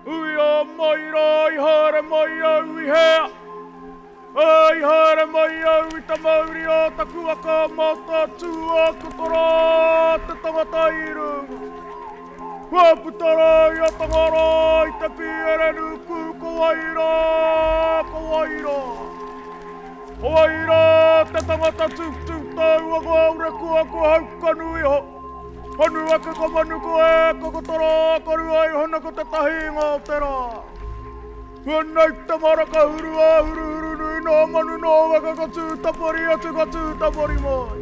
Ui o mai rā, I haere mai au I hea. I haere mai au I ta mauri o ta kuaka Mataatua kotora te tangata I runga. Waputara I a tangara I te pierenu ku ko waira. Waira te tangata tuk tau a ko Wharekura ko haukanu I ho. Hanu ake ko manu ko e kokotara karu ai hana ko te tahi ngā te rā. Hānei te maraka huru nui nā manu nā waka ka tūtapori atu ka tūtapori mai.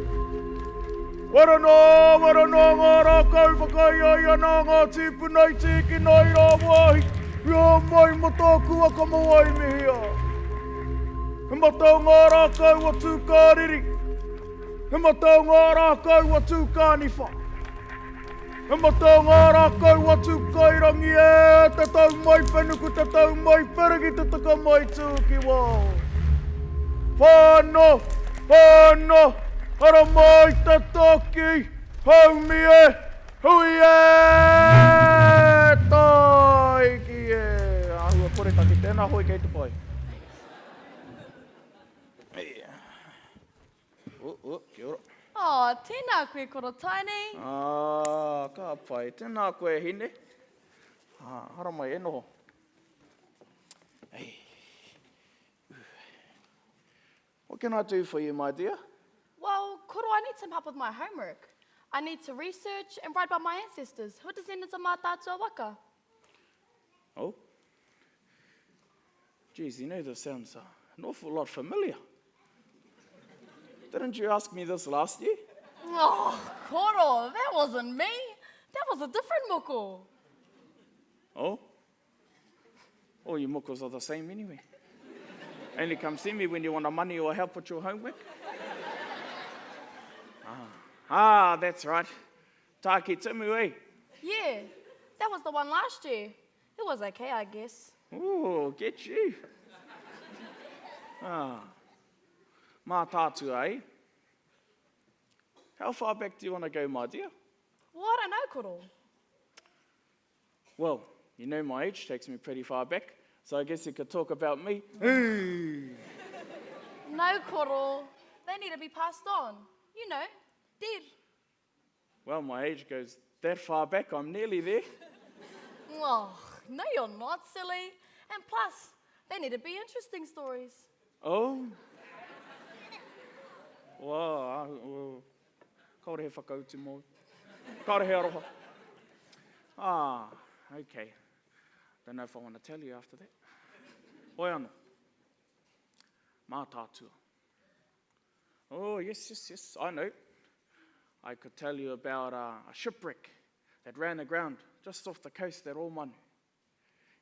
Wara nā ngā rākau whakai ai ana ngā tīpu nei tiki nei rā wahi. Ia mai mo tōku aka mawai mihia. He matau ngā rākau a tūkāriri. He matau ngā rākau a tūkāniwha. He matau ngā rākau a tūkairangi e te tau mai whenuku, te tau mai peregi, te taka mai tūki wao. Whānau, ara mai te toki, haumi e, hui e, taiki e. Ahua kore taki, tēnā hoi kei te pai. Kia ora. Oh, tēnā koe koro tainei. Ka pai, tēnā koe hine. Hara mai e noho. Hey. What can I do for you, my dear? Well, koro, I need some help with my homework. I need to research and write about my ancestors, who are descendants of Mataatua waka. Oh? Geez, you know this sounds an awful lot familiar. Didn't you ask me this last year? Oh, koro, that wasn't me. That was a different moko. Oh? All you mokos are the same anyway. Only come see me when you want money or help with your homework. That's right. Taki timu, eh? Yeah, that was the one last year. It was okay, I guess. Ooh, get you. Mataatua, eh? How far back do you want to go, my dear? Well, I don't know, koro. Well, you know my age takes me pretty far back, so I guess you could talk about me. No, koro. They need to be passed on. You know, dead. Well, my age goes that far back, I'm nearly there. Oh, no, you're not, silly. And plus, they need to be interesting stories. Oh? Well, kaore he whakautu mō. Kaore he aroha. Okay. Don't know if I want to tell you after that. Hoi anō. Mataatua. Oh, yes, I know. I could tell you about a shipwreck that ran aground just off the coast at Mauao.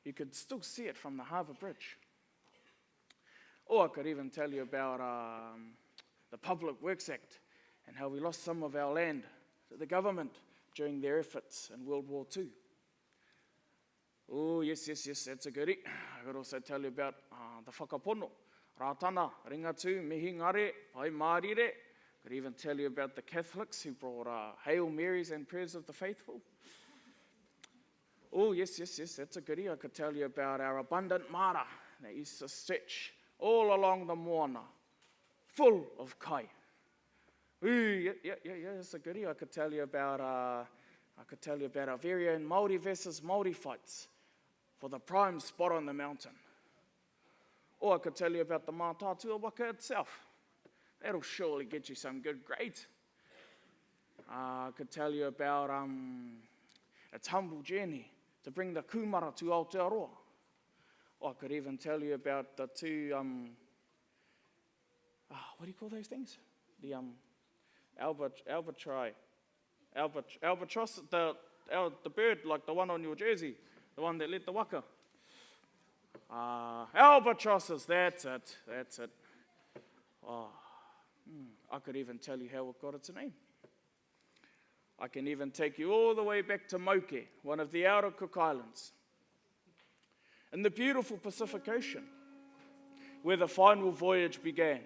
You could still see it from the harbour bridge. Or I could even tell you about the Public Works Act and how we lost some of our land to the government during their efforts in World War II. Oh, yes, that's a goodie. I could also tell you about the whakapono, rātana, ringatu, mihi ngare, pai mārire. Could even tell you about the Catholics who brought Hail Marys and prayers of the faithful. Oh, yes, that's a goodie. I could tell you about our abundant mara that used to stretch all along the moana, full of kai. Ooh, yeah, that's a goodie. I could tell you about our very own Māori versus Māori fights for the prime spot on the mountain. Or I could tell you about the Mataatua waka itself. That'll surely get you some good grades. I could tell you about its humble journey to bring the kumara to Aotearoa. Or I could even tell you about the two, what do you call those things? The albatross, the bird, like the one on your jersey, the one that led the waka. Albatrosses, that's it. I could even tell you how it got its name. I can even take you all the way back to Moke, one of the outer Cook Islands, in the beautiful Pacific Ocean, where the final voyage began.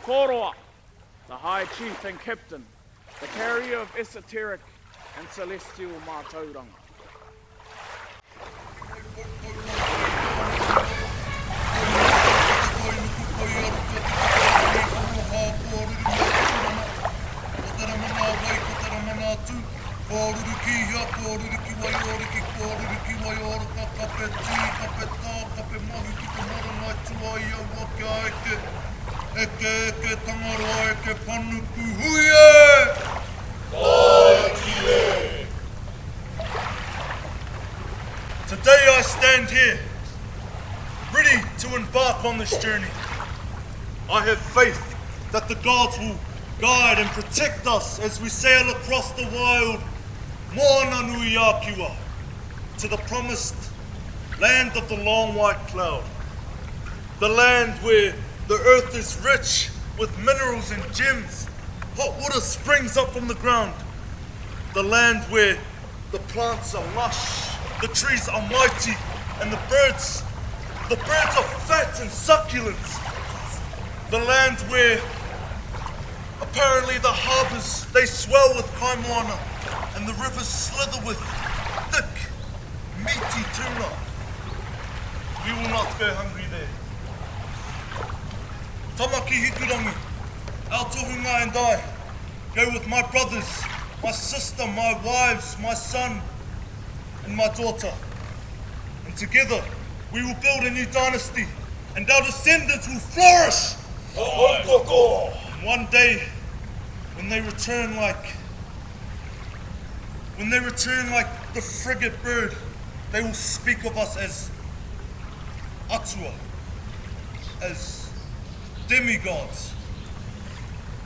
Koroa, the High Chief and Captain, the carrier of esoteric and celestial mātauranga. Today I stand here, ready to embark on this journey. I have faith that the gods will guide and protect us as we sail across the wild Moana Nui Akiwa to the promised land of the long white cloud. The land where the earth is rich with minerals and gems. Hot water springs up from the ground. The land where the plants are lush, the trees are mighty, and the birds are fat and succulent. The land where apparently the harbors, they swell with kaimoana, and the rivers slither with thick, meaty tuna. We will not go hungry there. Tamaki hikurangi, our tohunga and I go with my brothers, my sister, my wives, my son, and my daughter. And together, we will build a new dynasty, and our descendants will flourish. And one day, when they return like the frigate bird, they will speak of us as atua, as demigods.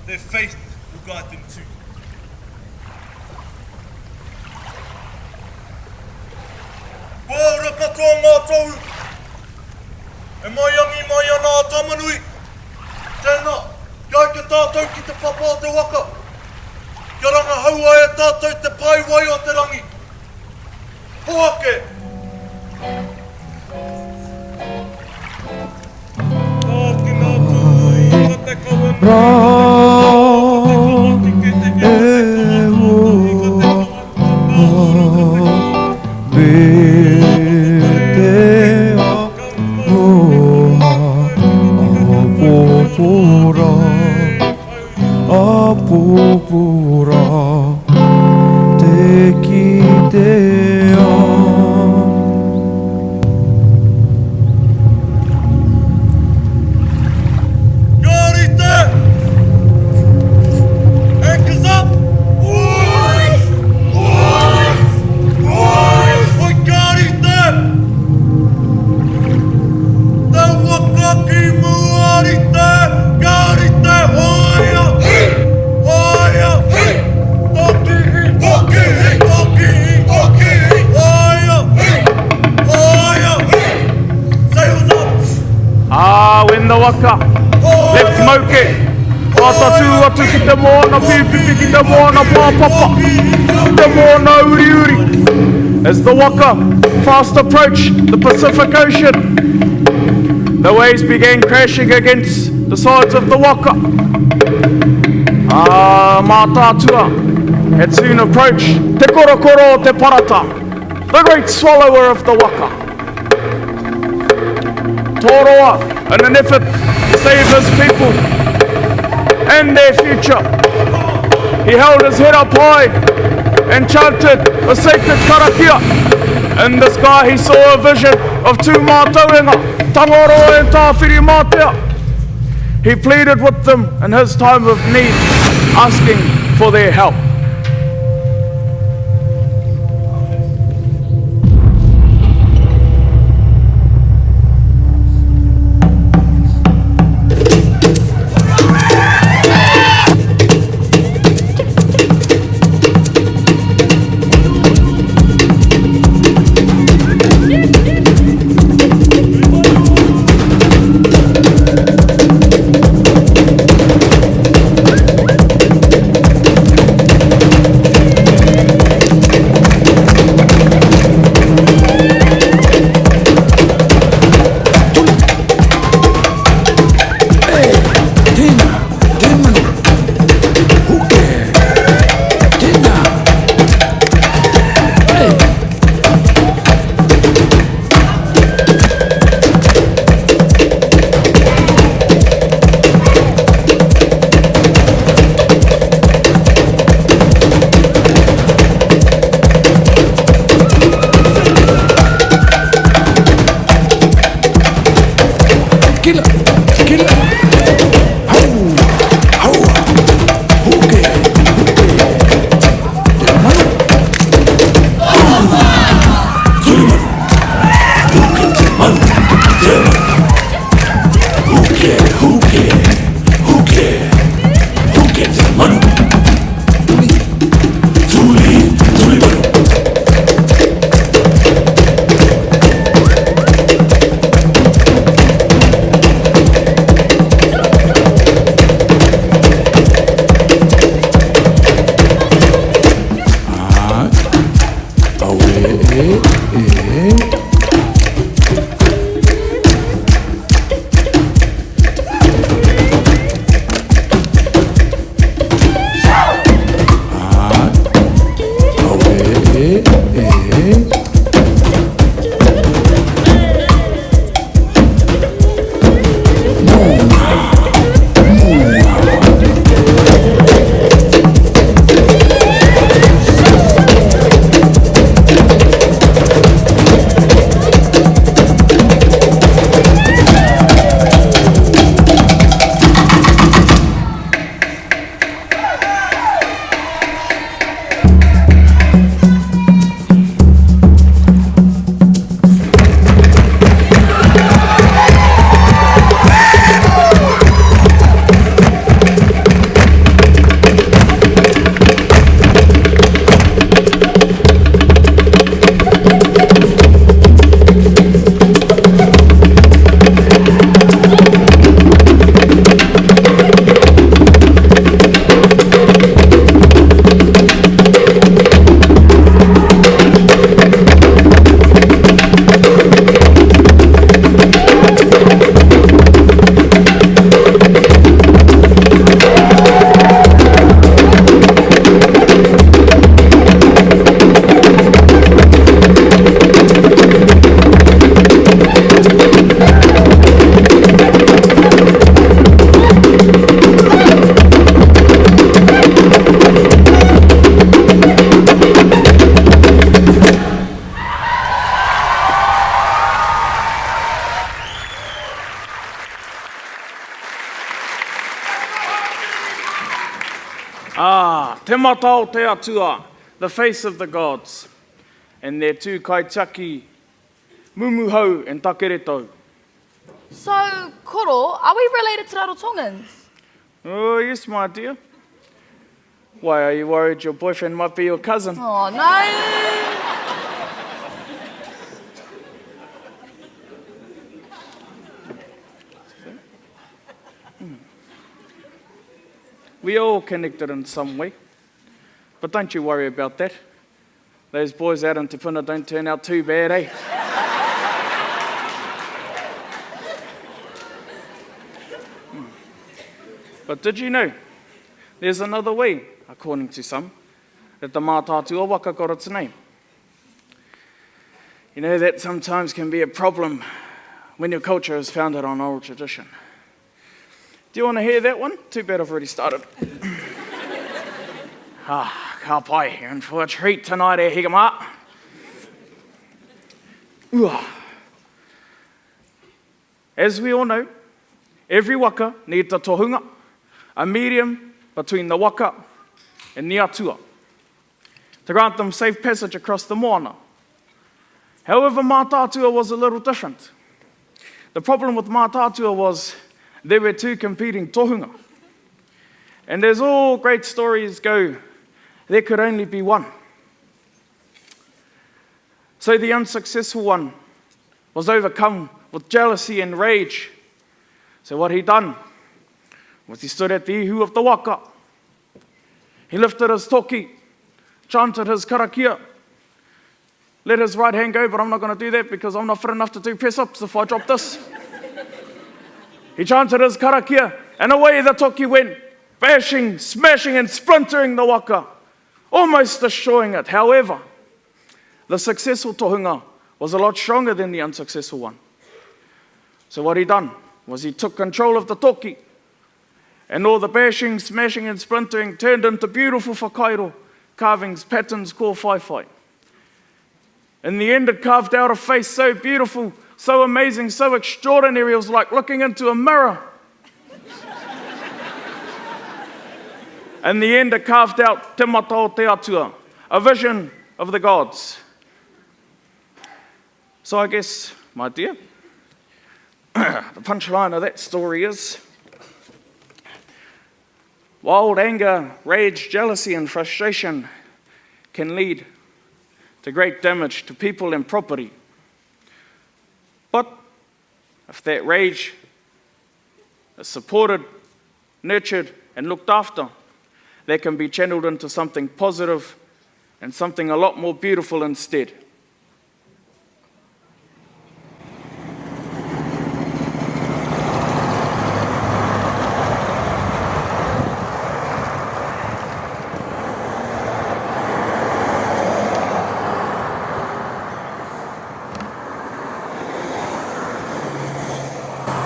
Their faith will guide them too. Wā rakatoa ngā tau, e mai angi mai ana tamanui. Tēnā, kai ke tātou ki te papa o te waka. Kia ranga haua e tātou te pai wai o te rangi. Hoake! Tāki ngā tū, ka te kawana. Pura te kitea Garite! Anchors up! Boys! Boys! Boys! Oi, Garite! Te wakaki muarite! Garite, hoia! When the waka left Mauke, Wātatu atu ki te moana pipipi ki te moana pāpapa, ki te moana uri uri. As the waka fast approached the Pacific Ocean, the waves began crashing against the sides of the waka. Mataatua had soon approached te korokoro o te parata, the great swallower of the waka. Toroa, in an effort to save his people and their future, he held his head up high and chanted a sacred karakia. In the sky he saw a vision of two mātauenga, Tangoroa and Tāwhiri Mātea. He pleaded with them in his time of need, asking for their help. te Mataatua te atua, the face of the gods, and their two kaitaki, Mumuhau and Takeretau. So, Koro, are we related to Rarotongans? Oh, yes, my dear. Why, are you worried your boyfriend might be your cousin? Oh, no. We are all connected in some way. But don't you worry about that. Those boys out in Te Puna don't turn out too bad, eh? But did you know there's another way, according to some, that the Mataatua waka got its name? You know, that sometimes can be a problem when your culture is founded on oral tradition. Do you want to hear that one? Too bad I've already started. Ka pai, you're in for a treat tonight, eh, Higama? As we all know, every waka needs a tohunga, a medium between the waka and the atua, to grant them safe passage across the moana. However, Mataatua was a little different. The problem with Mataatua was there were two competing tohunga. And as all great stories go, there could only be one. So the unsuccessful one was overcome with jealousy and rage. So what he done was he stood at the ihu of the waka. He lifted his toki, chanted his karakia, let his right hand go, but I'm not going to do that because I'm not fit enough to do press-ups if I drop this. He chanted his karakia, and away the toki went, bashing, smashing, and splintering the waka, almost destroying it. However, the successful tohunga was a lot stronger than the unsuccessful one. So what he done was he took control of the toki, and all the bashing, smashing, and splintering turned into beautiful whakairo carvings, patterns called whaiwhai. In the end, it carved out a face so beautiful, so amazing, so extraordinary, it was like looking into a mirror. In the end, it carved out te Mataatua te atua, a vision of the gods. So I guess, my dear, the punchline of that story is, wild anger, rage, jealousy, and frustration can lead to great damage to people and property. But if that rage is supported, nurtured, and looked after, that can be channeled into something positive and something a lot more beautiful instead.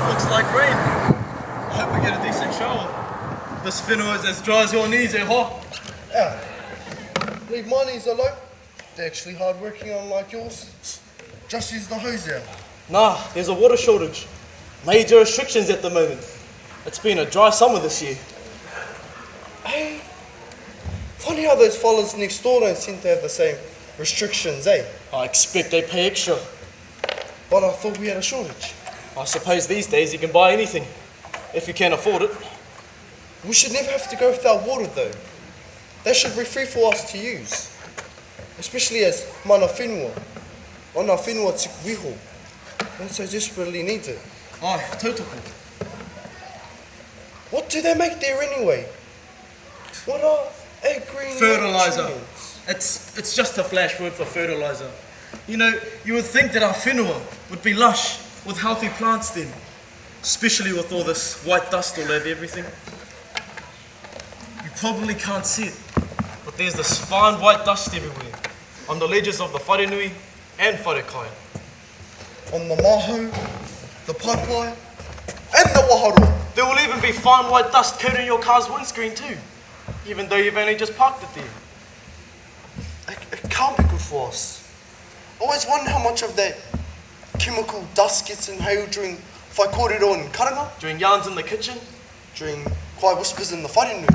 Looks like rain. I hope we get a decent shower. This whenua is as dry as your knees, eh, ho? Yeah. Leave my knees alone. They're actually hard working unlike yours. Just use the hose here. Nah, there's a water shortage. Major restrictions at the moment. It's been a dry summer this year. Hey, funny how those fellas next door don't seem to have the same restrictions, eh? I expect they pay extra. But I thought we had a shortage. I suppose these days you can buy anything, if you can afford it. We should never have to go without water though. That should be free for us to use. Especially as mana whenua. Ona whenua tuk wiho. And so desperately need it. Ai, tautoko. What do they make there anyway? What are green Fertilizer. nutrients? It's just a flash word for fertilizer. You know, you would think that our whenua would be lush with healthy plants then. Especially with all this white dust all over everything. You probably can't see it, but there's this fine white dust everywhere. On the ledges of the wharenui and wharekai. On the maho, the paipai, and the waharo. There will even be fine white dust coating your car's windscreen too, even though you've only just parked it there. It can't be good for us. I always wonder how much of that chemical dust gets inhaled during whaikōrero and karanga, During yarns in the kitchen, during kai whispers in the wharenui.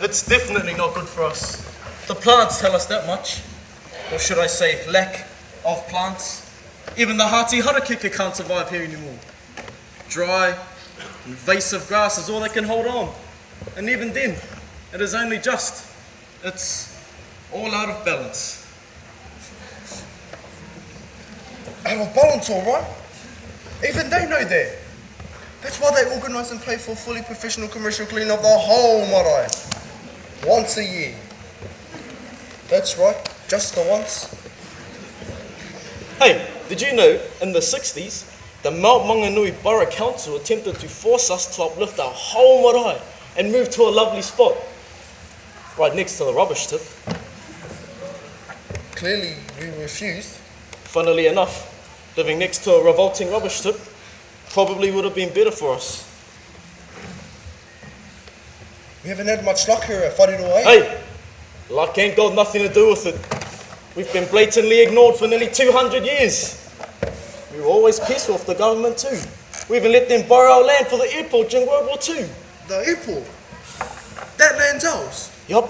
It's definitely not good for us. The plants tell us that much. Or should I say, lack of plants. Even the hearty harakeke can't survive here anymore. Dry, invasive grass is all they can hold on. And even then, it is only just. It's all out of balance. Out of balance, alright? Even they know that. That's why they organise and pay for fully professional commercial clean of the whole marae. Once a year. That's right, just the once. Hey, did you know in the 60s, the Mount Maunganui Borough Council attempted to force us to uplift our whole marae and move to a lovely spot, right next to the rubbish tip. Clearly, we refused. Funnily enough, living next to a revolting rubbish tip probably would have been better for us. We haven't had much luck here at Wharekura, eh? Hey, luck ain't got nothing to do with it. We've been blatantly ignored for nearly 200 years. We were always peaceful with the government too. We even let them borrow our land for the airport during World War II. The airport? That land's ours? Yup,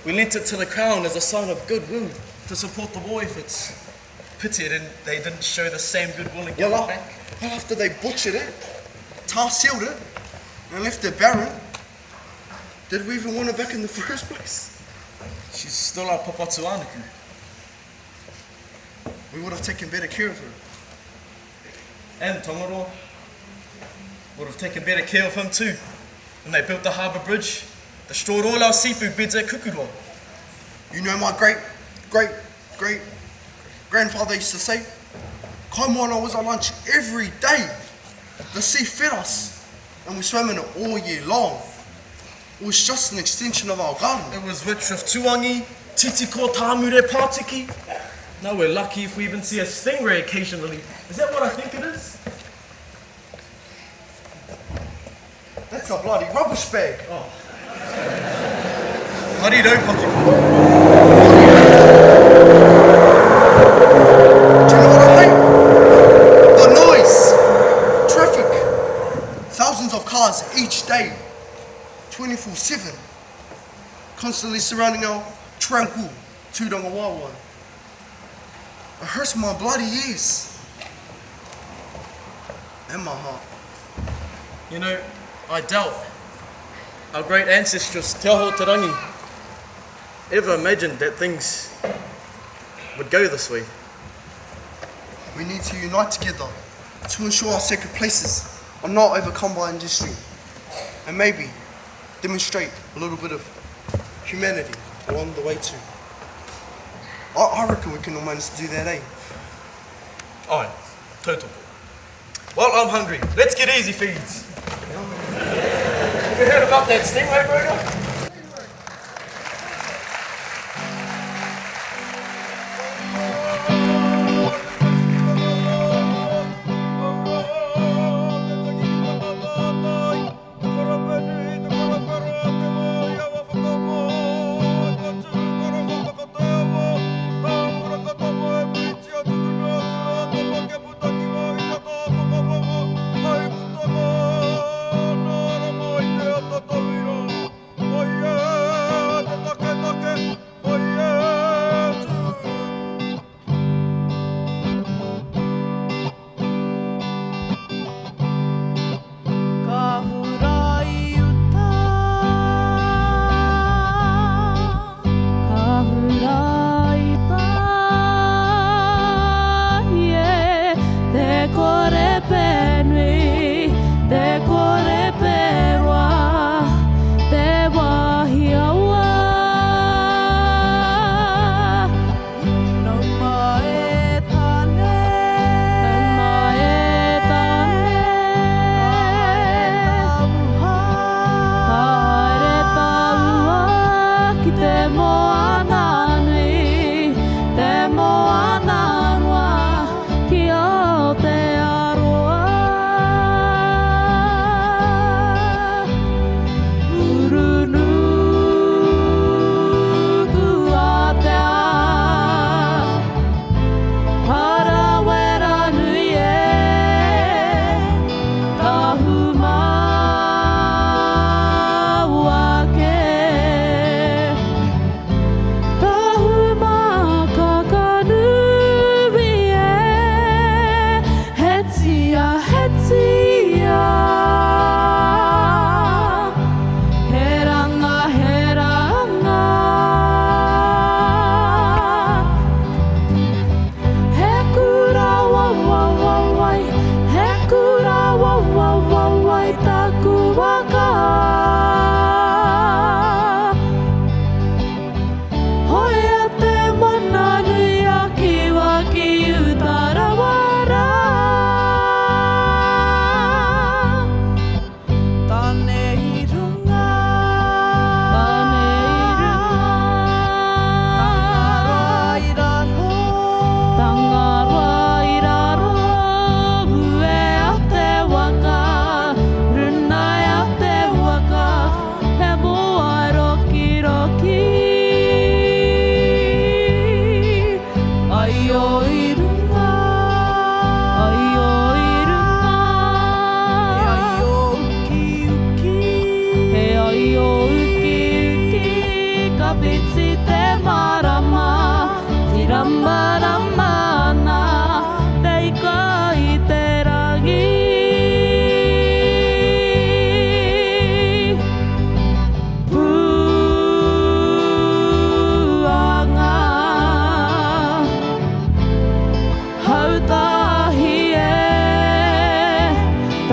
we lent it to the Crown as a sign of goodwill to support the war efforts. Pity they didn't show the same goodwill and give it back. Well, after they butchered it, tar-sealed it, and left it barren, did we even want it back in the first place? She's still our papatuanuku. We would have taken better care of her. And Tongaro would have taken better care of him too. When they built the harbour bridge, destroyed all our seafood beds at Kukurua. You know my great-grandfather used to say, Kaimoana was our lunch every day. The sea fed us, and we swam in it all year long. It was just an extension of our garden. It was rich with tuangi, titiko, tāmure, pātiki. Now we're lucky if we even see a stingray occasionally. Is that what I think it is? That's a bloody rubbish bag. Harido, Paki. Do you know what I hate? The noise. Traffic. Thousands of cars each day. 24/7. Constantly surrounding our tranquil Tūranga Wāwai. It hurts my bloody ears. And my heart. You know, I doubt our great ancestors, Te Aho Te Rangi, ever imagined that things would go this way. We need to unite together to ensure our sacred places are not overcome by industry. And maybe demonstrate a little bit of humanity along the way too. I reckon we can all manage to do that, eh? Aye, total. Well, I'm hungry. Let's get easy feeds. Have you heard about that stingray burger? Ai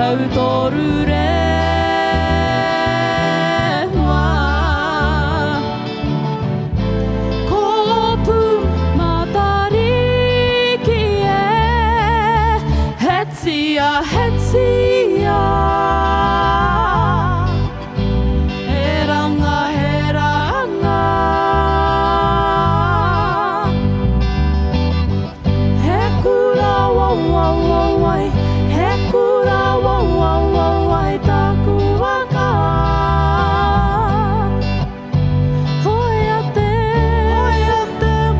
tautoru rewa kopu matariki e hetsia hetsia heranga heranga hekura wa wa wa wai hekura wa wa wa wai taku waka hoiate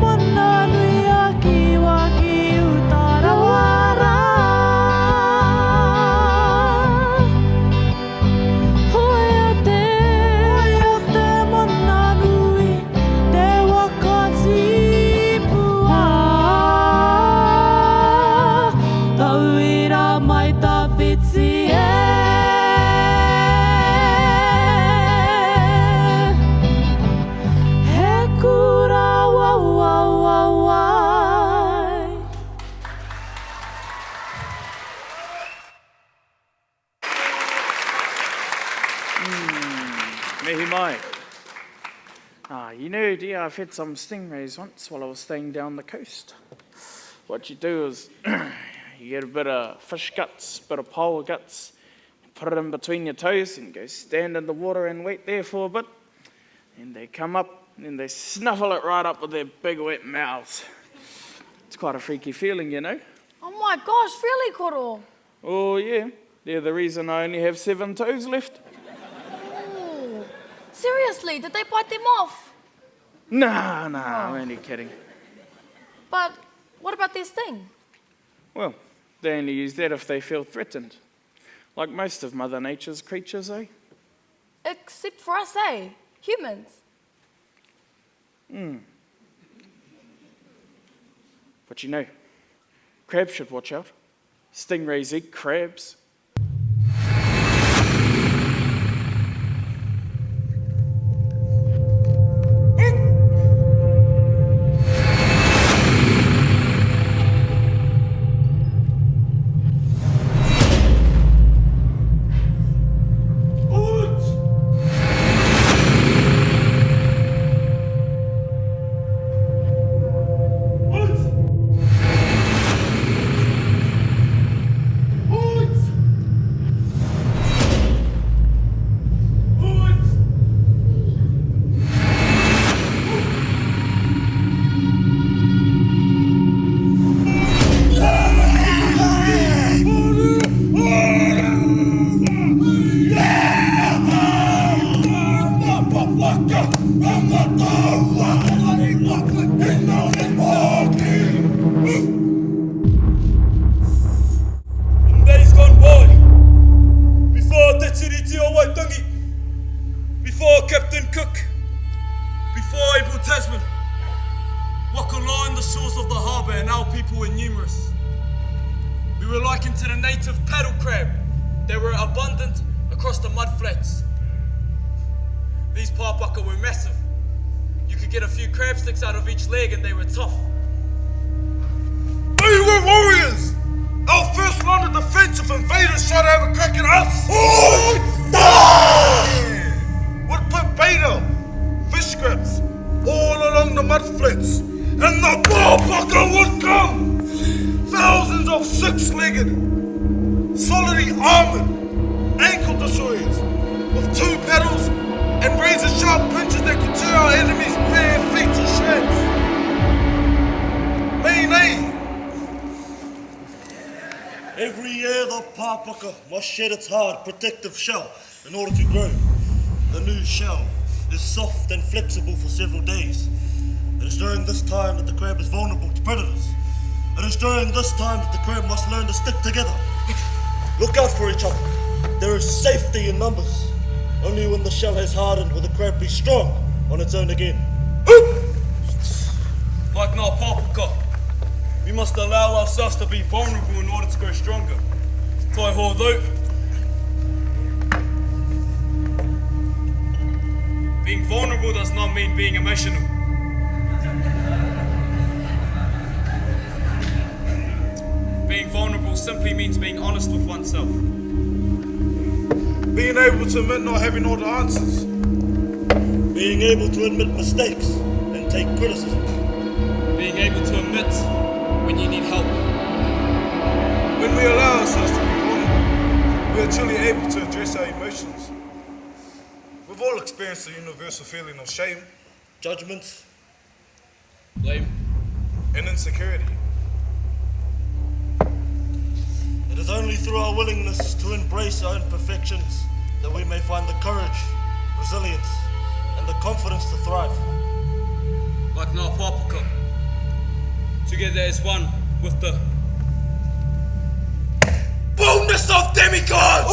mana nui aki waki utarawara hoiate mana nui te waka sipua tauira mai tawhiti e he kura wa wa wa wai Mihi mai. You know, dear, I've had some stingrays once while I was staying down the coast. What you do is you get a bit of fish guts, bit of pole guts, put it in between your toes and go stand in the water and wait there for a bit. And they come up and they snuffle it right up with their big wet mouths. It's quite a freaky feeling, you know. Oh my gosh, really, Koro? Oh yeah, they're the reason I only have 7 toes left. Ooh. Seriously, did they bite them off? Nah, I'm only kidding. But what about their sting? Well, they only use that if they feel threatened. Like most of Mother Nature's creatures, eh? Except for us, eh? Humans. But you know, crabs should watch out. Stingrays eat crabs. In days gone by, before Te Tiriti o Waitangi, before Captain Cook, before Abel Tasman, Waka lined the shores of the harbour and our people were numerous. We were likened to the native paddle crab. They were abundant across the mud flats. These pāpaka were massive. You could get a few crab sticks out of each leg and they were tough. We were warriors! Our first line of defense if invaders try to have a crack at us! Would put bait out, fish scraps, all along the mud flats, and the pāpaka would come! Thousands of six-legged, solidly armoured, ankle destroyers, with 2 paddles and razor-sharp pinches that could tear our enemies' bare feet to shreds. Nay. Every year the pāpaka must shed its hard protective shell in order to grow. The new shell is soft and flexible for several days. It is during this time that the crab is vulnerable to predators. It is during this time that the crab must learn to stick together. Look out for each other. There is safety in numbers. Only when the shell has hardened will the crab be strong on its own again. Like now, pāpaka, we must allow ourselves to be vulnerable in order to grow stronger. Tai ho though. Being vulnerable does not mean being emotional. Being vulnerable simply means being honest with oneself. Being able to admit not having all the answers. Being able to admit mistakes and take criticism. Being able to admit when you need help. When we allow ourselves to be vulnerable, we are truly able to address our emotions. We've all experienced the universal feeling of shame, Judgment. Blame. and insecurity. It is only through our willingness to embrace our imperfections that we may find the courage, resilience, and the confidence to thrive. Like Ngā together as one with the Boldness of demigods!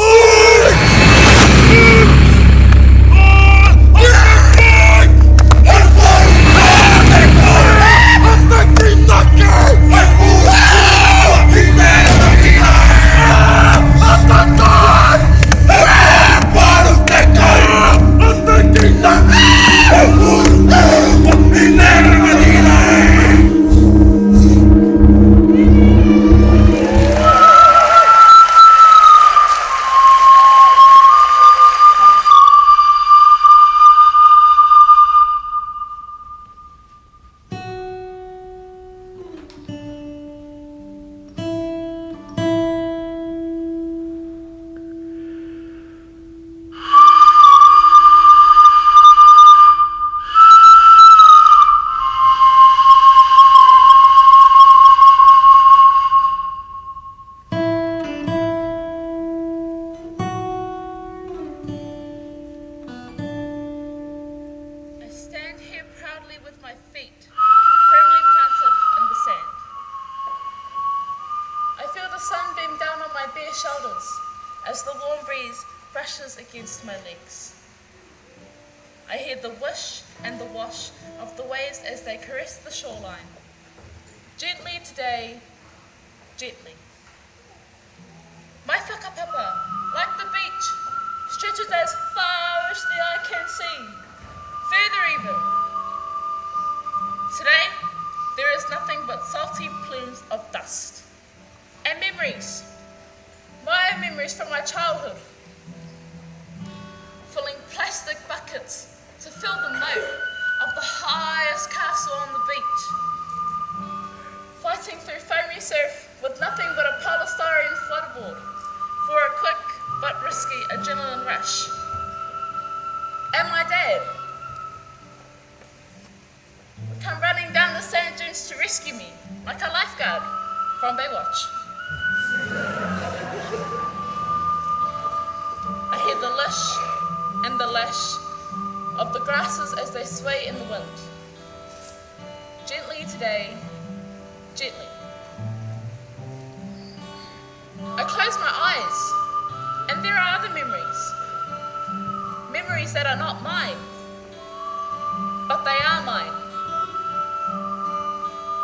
as the warm breeze brushes against my legs. I hear the whish and the wash of the waves as they caress the shoreline. Gently today, gently. My whakapapa, like the beach, stretches as far as the eye can see, further even. Today, there is nothing but salty plumes of dust. And memories, my memories from my childhood, filling plastic buckets to fill the moat of the highest castle on the beach, fighting through foamy surf with nothing but a polystyrene floodboard for a quick but risky adrenaline rush. And my dad would come running down the sand dunes to rescue me like a lifeguard from Baywatch. I hear the lish and the lash of the grasses as they sway in the wind. Gently today, gently. I close my eyes, and there are other memories. Memories that are not mine, but they are mine.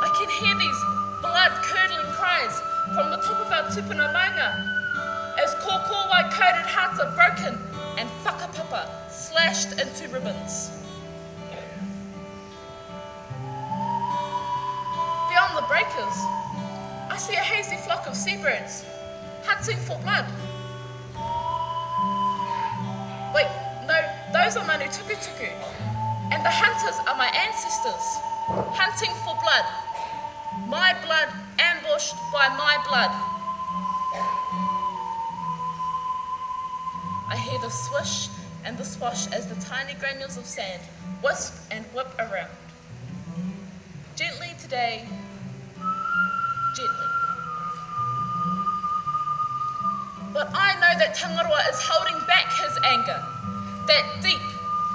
I can hear these blood-curdling cries from the top of our tupuna maunga as kōkōwai-coated hearts are broken and whakapapa slashed into ribbons. Beyond the breakers, I see a hazy flock of seabirds hunting for blood. Wait, no, those are manu tukutuku, and the hunters are my ancestors, hunting for blood. My blood ambushed by my blood. I hear the swish and the swash as the tiny granules of sand wisp and whip around. Gently today, gently. But I know that Tangaroa is holding back his anger, that deep,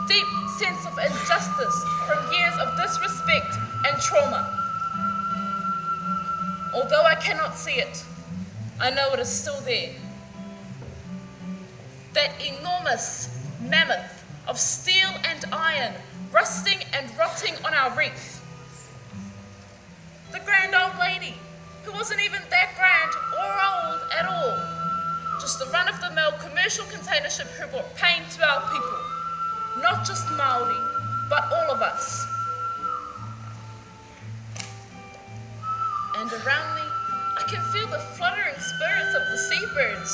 deep sense of injustice from years of disrespect and trauma. Although I cannot see it, I know it is still there. That enormous mammoth of steel and iron rusting and rotting on our reef. The grand old lady, who wasn't even that grand or old at all. Just a run-of-the-mill commercial container ship who brought pain to our people. Not just Māori, but all of us. And around me, I can feel the fluttering spirits of the seabirds,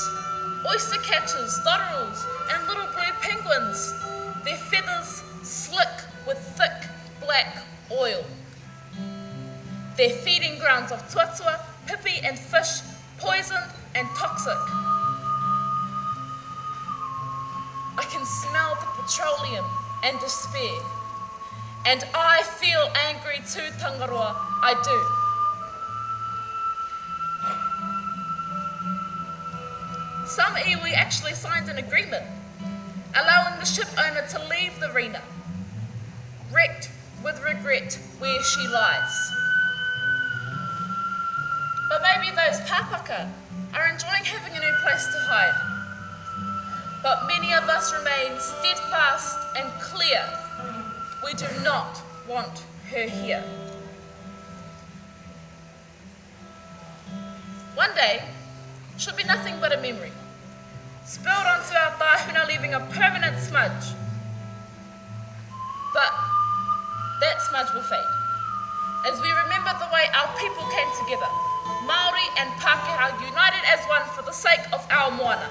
oyster catchers, dotterels, and little blue penguins, their feathers slick with thick black oil. Their feeding grounds of tuatua, pipi and fish, poisoned and toxic. I can smell the petroleum and despair. And I feel angry too, Tangaroa, I do. Some iwi actually signed an agreement allowing the ship owner to leave the Rena, wrecked with regret where she lies. But maybe those pāpaka are enjoying having a new place to hide. But many of us remain steadfast and clear. We do not want her here. One day should be nothing but a memory, spilled onto our tāhuna, leaving a permanent smudge. But that smudge will fade, as we remember the way our people came together, Māori and Pākehā united as one for the sake of our moana.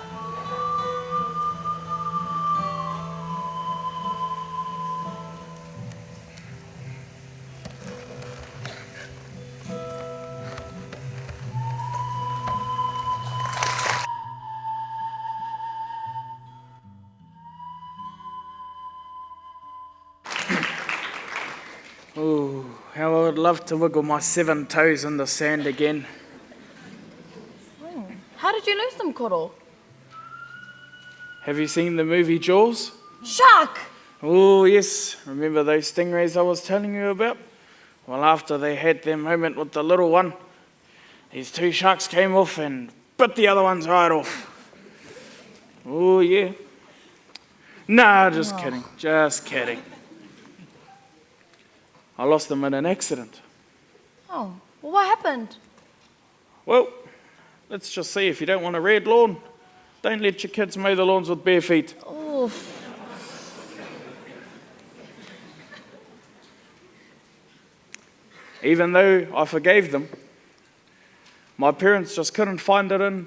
Ooh, how I would love to wiggle my 7 toes in the sand again. How did you lose them, Koro? Have you seen the movie Jaws? Shark! Oh, yes. Remember those stingrays I was telling you about? Well, after they had their moment with the little one, these 2 sharks came off and bit the other ones right off. Oh, yeah. Nah, just kidding. Just kidding. I lost them in an accident. Oh, well, what happened? Well, let's just say if you don't want a red lawn, don't let your kids mow the lawns with bare feet. Oof. Even though I forgave them, my parents just couldn't find it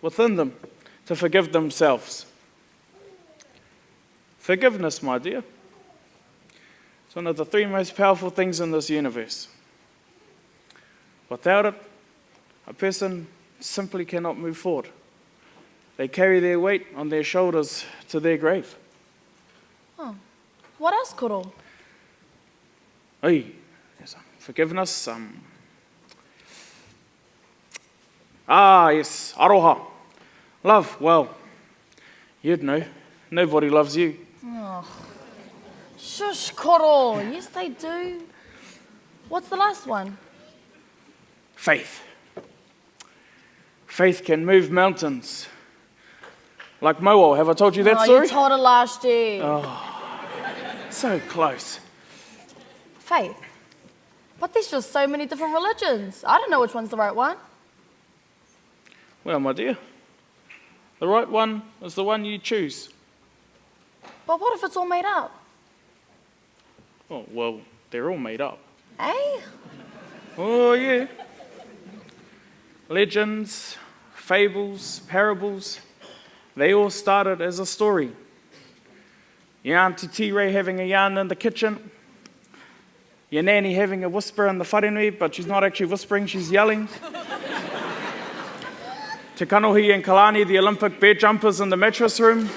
within them to forgive themselves. Forgiveness, my dear, it's one of the 3 most powerful things in this universe. Without it, a person simply cannot move forward. They carry their weight on their shoulders to their grave. Oh. What else, Koro? Hey, forgiveness. Yes, aroha. Love, well, you'd know. Nobody loves you. Oh. Shush, Koro. Yes, they do. What's the last one? Faith. Faith can move mountains. Like Mauao. Have I told you that story? You told it last year. Oh, so close. Faith. But there's just so many different religions. I don't know which one's the right one. Well, my dear, the right one is the one you choose. But what if it's all made up? Oh, well, they're all made up. Eh? Oh, yeah. Legends, fables, parables, they all started as a story. Your Auntie T-Ray having a yarn in the kitchen. Your nanny having a whisper in the wharenui, but she's not actually whispering, she's yelling. Te Kanohi and Kalani, the Olympic bear jumpers in the mattress room.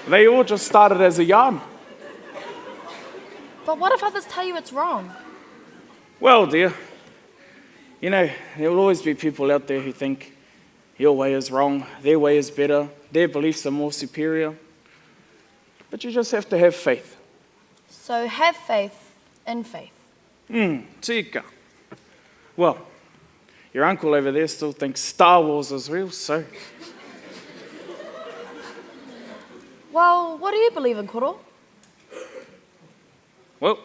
They all just started as a yarn. But what if others tell you it's wrong? Well, dear, you know, there will always be people out there who think your way is wrong, their way is better, their beliefs are more superior. But you just have to have faith. So have faith in faith. Tika. Well, your uncle over there still thinks Star Wars is real, so... Well, what do you believe in, Koro? Well,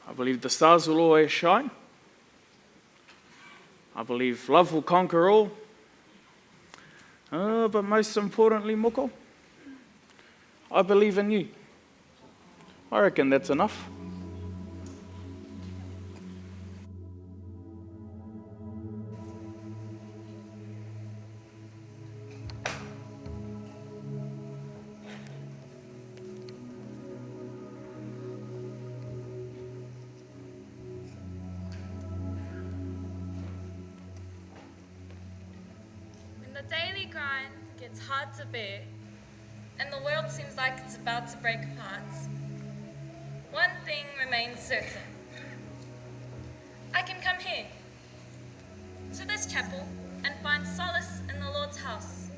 I believe the stars will always shine. I believe love will conquer all. But most importantly, Moko, I believe in you. I reckon that's enough. daily grind gets hard to bear, and the world seems like it's about to break apart, one thing remains certain. I can come here, to this chapel, and find solace in the Lord's house.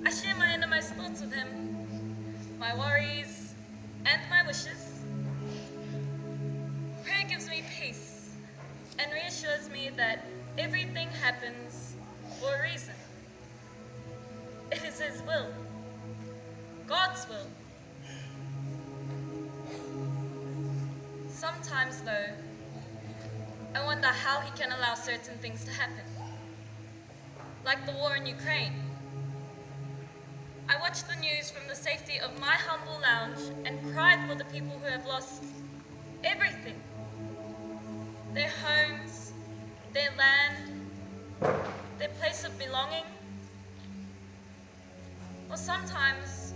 I share my innermost thoughts with Him, my worries and my wishes. Prayer gives me peace and reassures me that everything happens for a reason. It is His will, God's will. Sometimes, though, I wonder how He can allow certain things to happen, like the war in Ukraine. I watch the news from the safety of my humble lounge and cry for the people who have lost everything. Their homes, their land, their place of belonging. Or sometimes,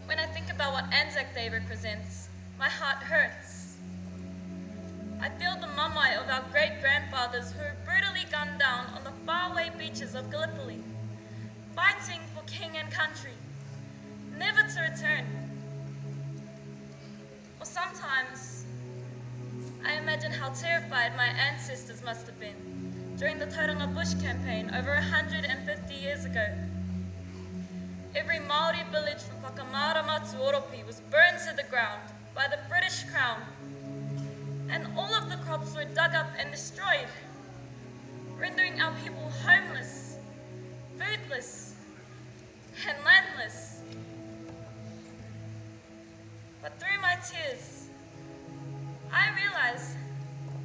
when I think about what Anzac Day represents, my heart hurts. I feel the Mauao of our great-grandfathers who were brutally gunned down on the faraway beaches of Gallipoli, fighting for king and country, never to return. Or sometimes, I imagine how terrified my ancestors must have been during the Tauranga Bush campaign over 150 years ago. Every Māori village from Whakamārama to Oropi was burned to the ground by the British Crown, and all of the crops were dug up and destroyed, rendering our people homeless, foodless, and landless. But through my tears, I realize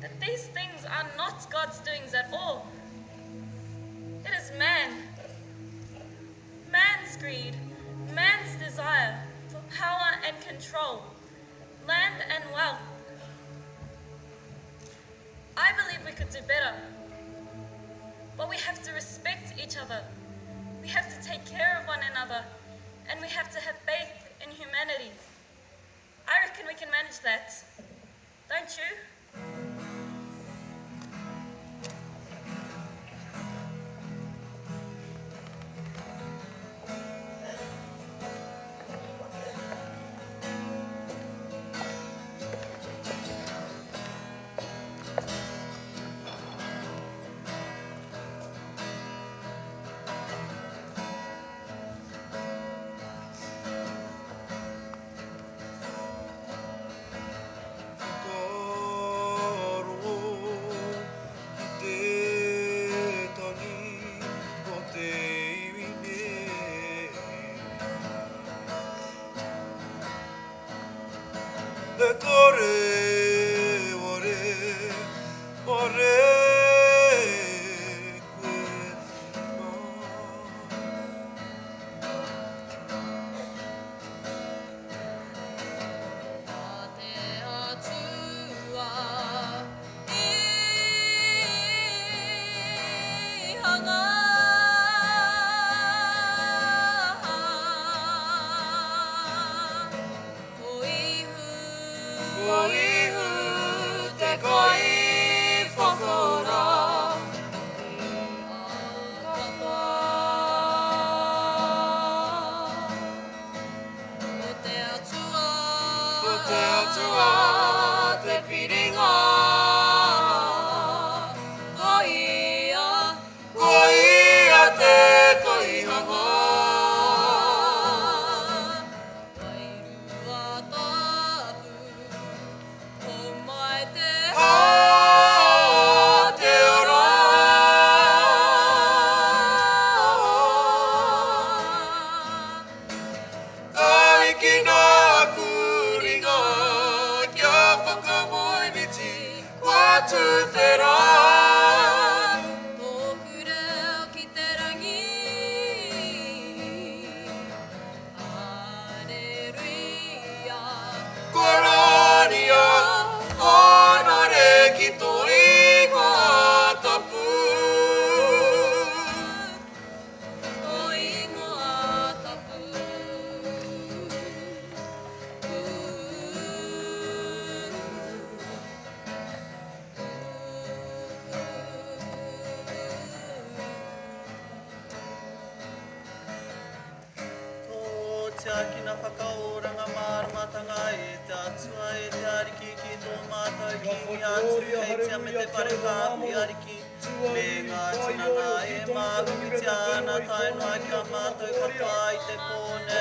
that these things are not God's doings at all. It is man. Man's greed, man's desire for power and control, land and wealth. I believe we could do better, but we have to respect each other. We have to take care of one another, and we have to have faith in humanity. I reckon we can manage that, don't you? ki atu hei tia me te pare ka piariki. Me ngā tinana e māku te ana tai noa kia mātou katoa I te pōne.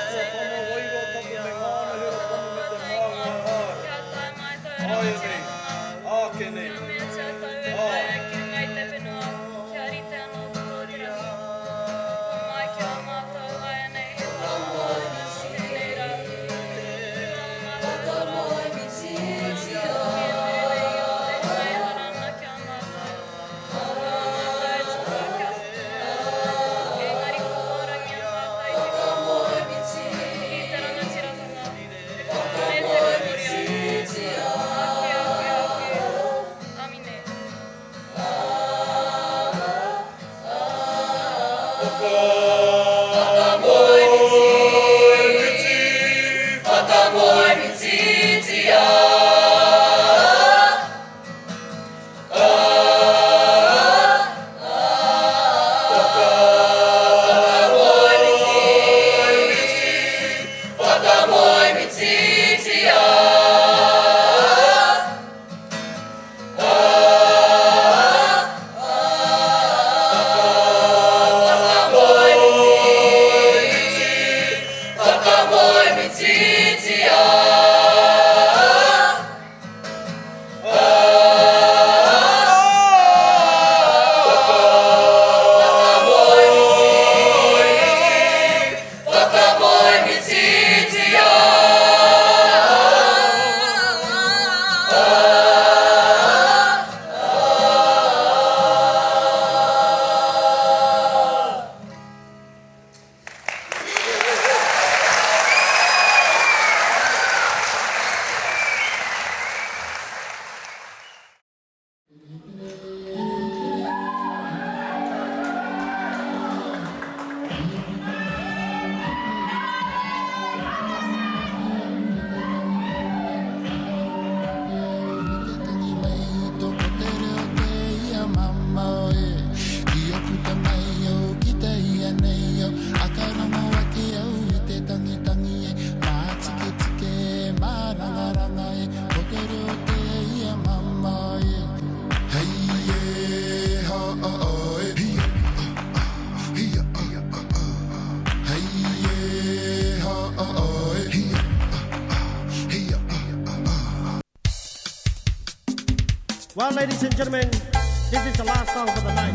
Well, ladies and gentlemen, this is the last song for the night.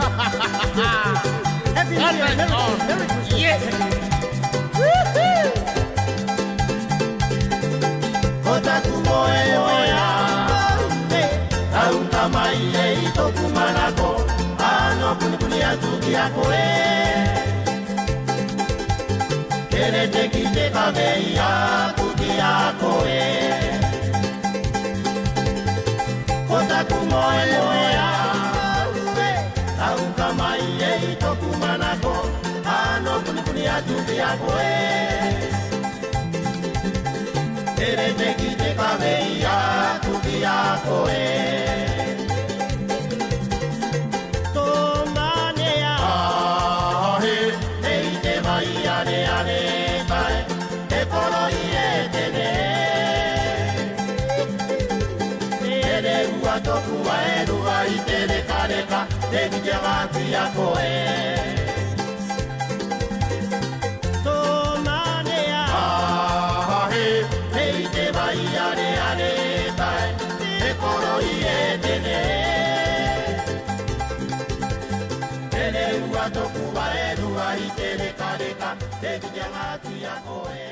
Happy New Year, Merry Christmas. Yes. Woohoo! Kota kumoe oya, au kamai e itoku manako, ano kunikuni atuki ako kere te kite kagei akuki ako Kota kumoe oya, au kamai e itoku manako, ano kunikuni atuki ako kere te kite kagei akuki ako Tomanea, hei te mai ane kai, te koro I tene. Ere ua toku wa erua I te reka, te kia waki a koe. Tomanea, hei te mai ane kai, te koro I tene. Ere ua toku wa erua I te reka, te kia waki a koe.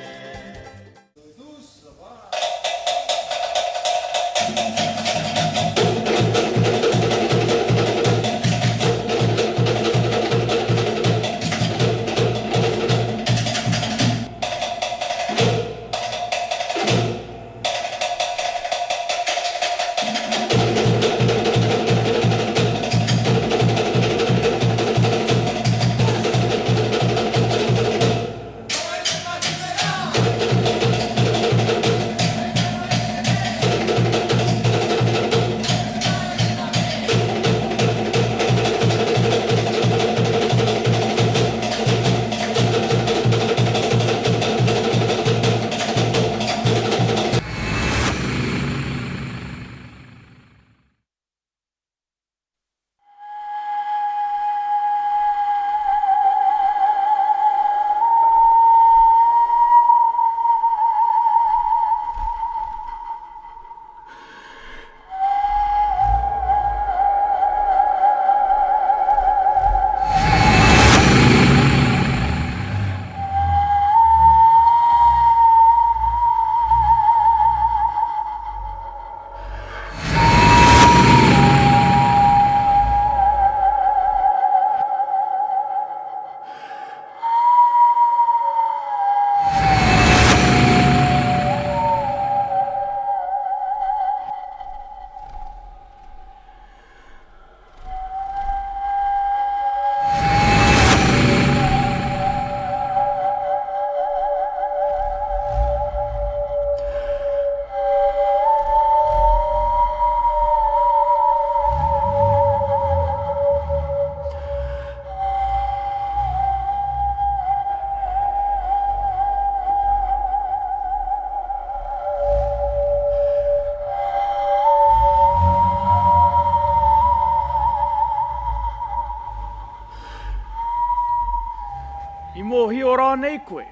Nei koe.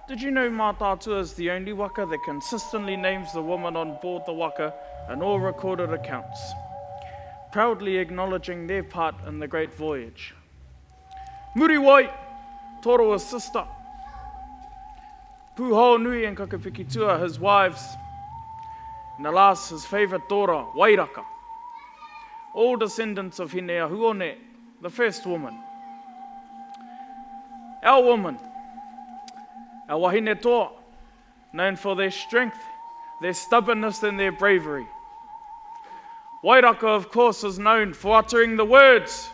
Did you know Mataatua is the only waka that consistently names the woman on board the waka in all recorded accounts, proudly acknowledging their part in the great voyage? Muriwai, Toroa's sister. Puhao Nui and Kakapikitua, his wives. And alas, his favourite daughter, Wairaka. All descendants of Hinea Huone, the first woman. Our woman, our wahine toa, known for their strength, their stubbornness and their bravery. Wairaka, of course, is known for uttering the words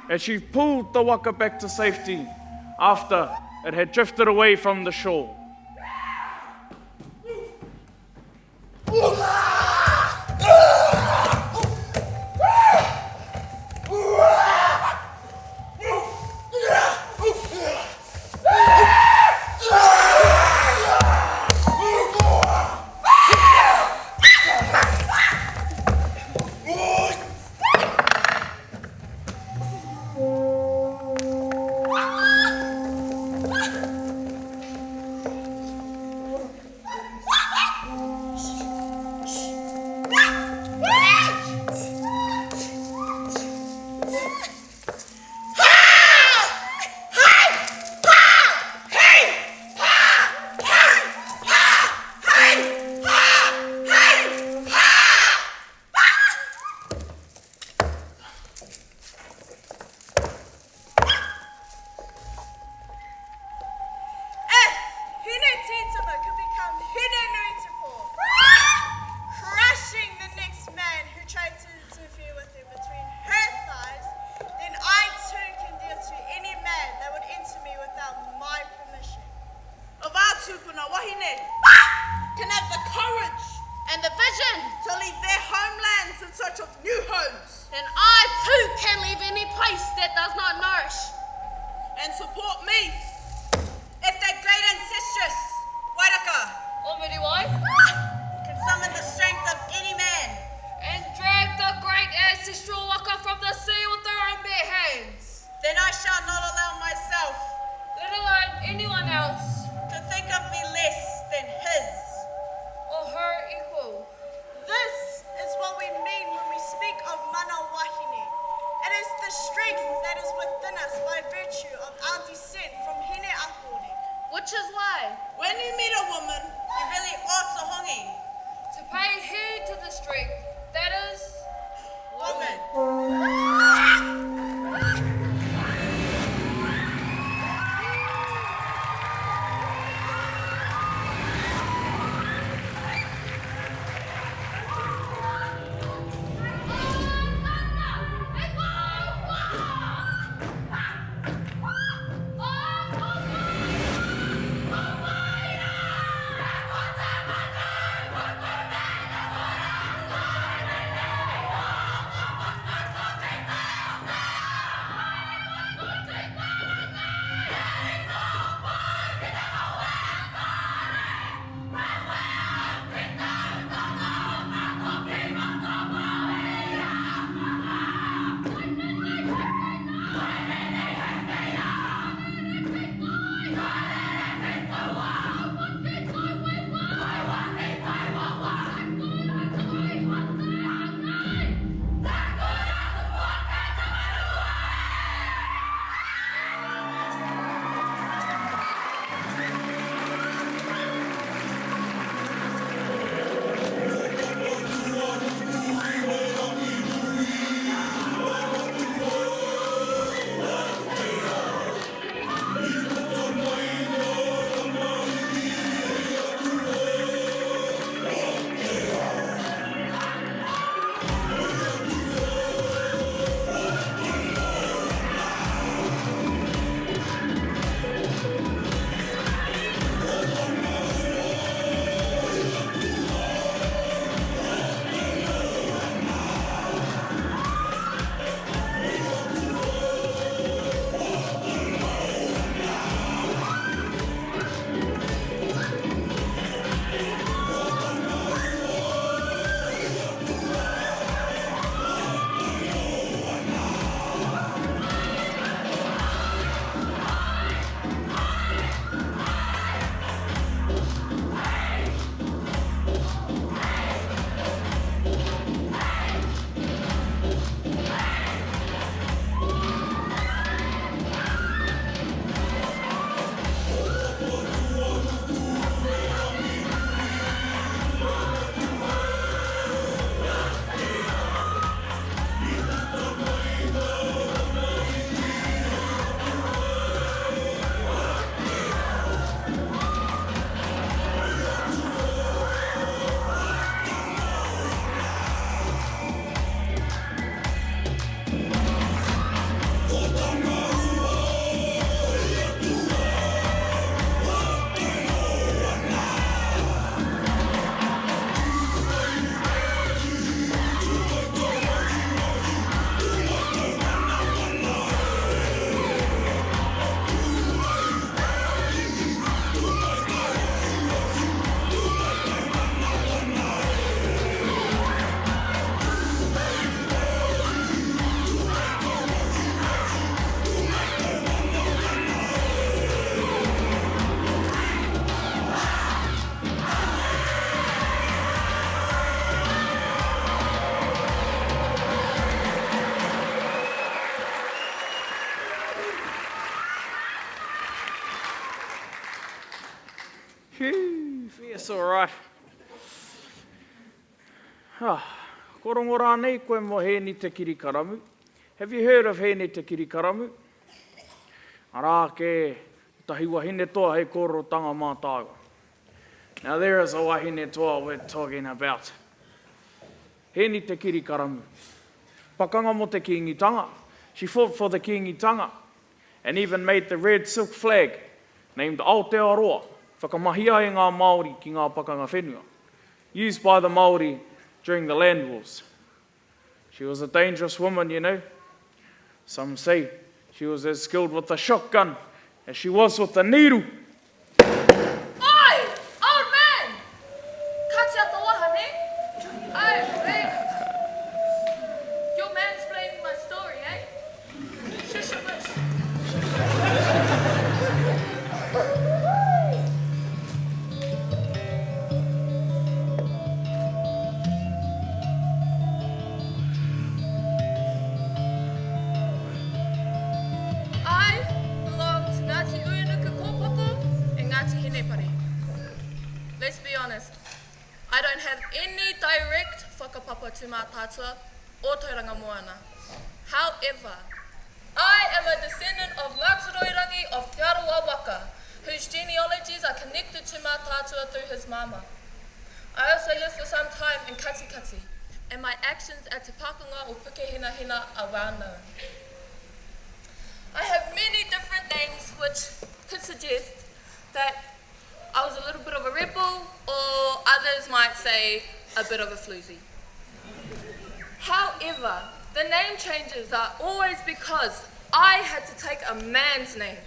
as she pulled the waka back to safety after it had drifted away from the shore. Can have the courage and the vision to leave their homelands in search of new homes. Then I too can leave any place that does not nourish. And support me if their great ancestress, Wharekura, or Muriwai, can summon the strength of any man and drag the great ancestral waka from the sea with their own bare hands. Then I shall not allow myself, let alone anyone else, to think of me less than his or her equal. This is what we mean when we speak of mana wahine. It is the strength that is within us by virtue of our descent from Hine Akone. Which is why, when you meet a woman, you really ought to hongi. To pay heed to the strength that is woman. It's all right. Korongo rānei koe mo hēni te kirikaramu. Have you heard of hēni te kirikaramu? Arā ke tahi wahine toa hei korotanga Mataatua. Now there is a wahine toa we're talking about. Hēni te kirikaramu. Pakanga mo te kingitanga. She fought for the kingitanga and even made the red silk flag named Aotearoa, whakamahia e ngā Māori ki ngā pakanga whenua, used by the Māori during the land wars. She was a dangerous woman, you know. Some say she was as skilled with the shotgun as she was with the needle. Oi! Old man! Katia te wahane? Your man's playing my story, eh? Shush your bush. Let's be honest, I don't have any direct whakapapa to Mataatua or Tauranga Moana. However, I am a descendant of Ngā Turoirangi of Te Arawa Waka, whose genealogies are connected to Mataatua through his mama. I also lived for some time in Katikati, and my actions at Te Pakunga o Puke Hina Hina are well known. I have many different names which could suggest that I was a little bit of a rebel, or others might say a bit of a floozy. However, the name changes are always because I had to take a man's name.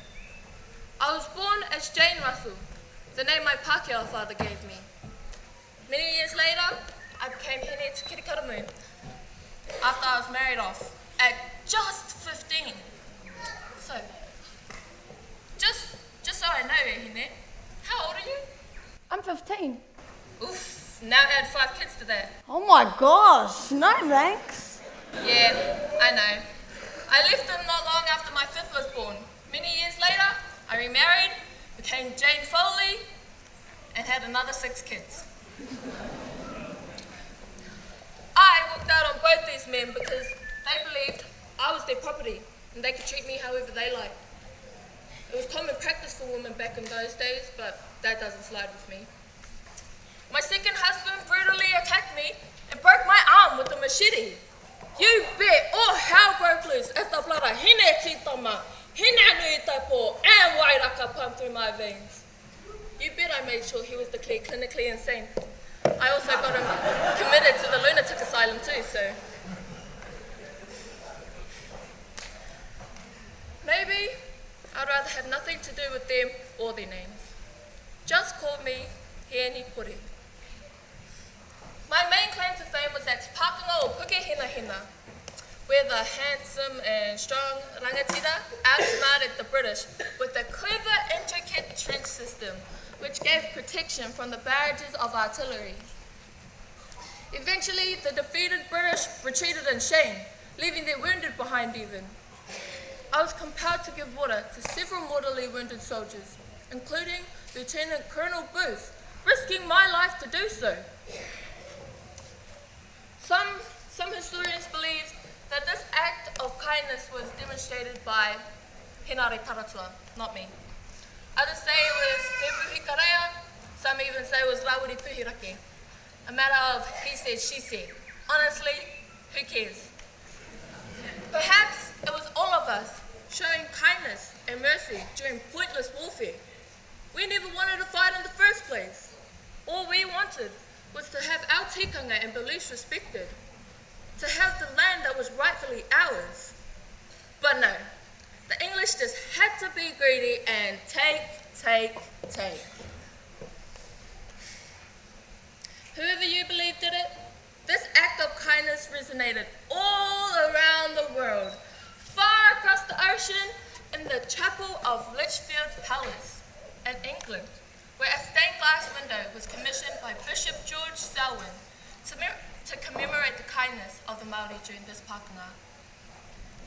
I was born as Jane Russell, the name my Pākehā father gave me. Many years later, I became Hene Te Kirikaramu after I was married off at just 15. So, just so I know, Hene, how old are you? I'm 15. Oof, now add 5 kids to that. Oh my gosh, no thanks. Yeah, I know. I left them not long after my 5th was born. Many years later, I remarried, became Jane Foley, and had another 6 kids. I walked out on both these men because they believed I was their property and they could treat me however they liked. It was common practice for women back in those days, but that doesn't slide with me. My second husband brutally attacked me and broke my arm with a machete. You bet all hell broke loose as the blood of Hine Titama, Hine Nui Taipo, and Wairaka pumped through my veins. You bet I made sure he was declared clinically insane. I also got him committed to the lunatic asylum too, so. Maybe I'd rather have nothing to do with them or their names. Just call me Heani Puri. My main claim to fame was at Te Pakunga o Puke Hina Hina, where the handsome and strong rangatira outsmarted the British with a clever, intricate trench system, which gave protection from the barrages of artillery. Eventually, the defeated British retreated in shame, leaving their wounded behind even. I was compelled to give water to several mortally wounded soldiers, including Lieutenant Colonel Booth, risking my life to do so. Some historians believe that this act of kindness was demonstrated by Henare Taratua, not me. Others say it was Te Puhi Karea, some even say it was Rawiri Puhirake. A matter of he said, she said. Honestly, who cares? Perhaps it was all of us showing kindness and mercy during pointless warfare. We never wanted to fight in the first place. All we wanted was to have our tikanga and beliefs respected, to have the land that was rightfully ours. But no, the English just had to be greedy and take. Whoever you believe did it, this act of kindness resonated all around the world, far across the ocean in the chapel of Lichfield Palace in England, where a stained glass window was commissioned by Bishop George Selwyn to commemorate the kindness of the Māori during this pakunga.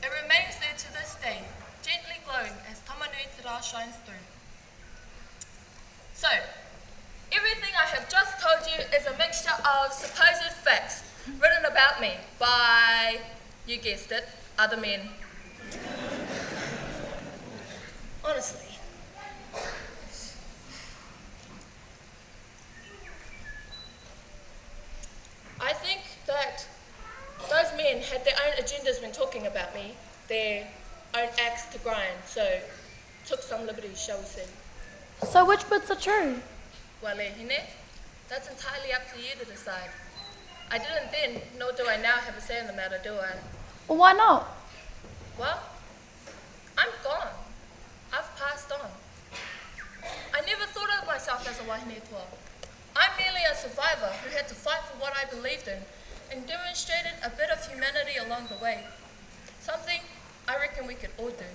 It remains there to this day, gently glowing as Tamanui Te Rā shines through. So, about me by, you guessed it, other men. Honestly. I think that those men had their own agendas when talking about me, their own axe to grind, so took some liberties, shall we say. So which bits are true? Well, Hine, that's entirely up to you to decide. I didn't then, nor do I now have a say in the matter, do I? Well, why not? Well, I'm gone. I've passed on. I never thought of myself as a wahinetua. I'm merely a survivor who had to fight for what I believed in and demonstrated a bit of humanity along the way. Something I reckon we could all do.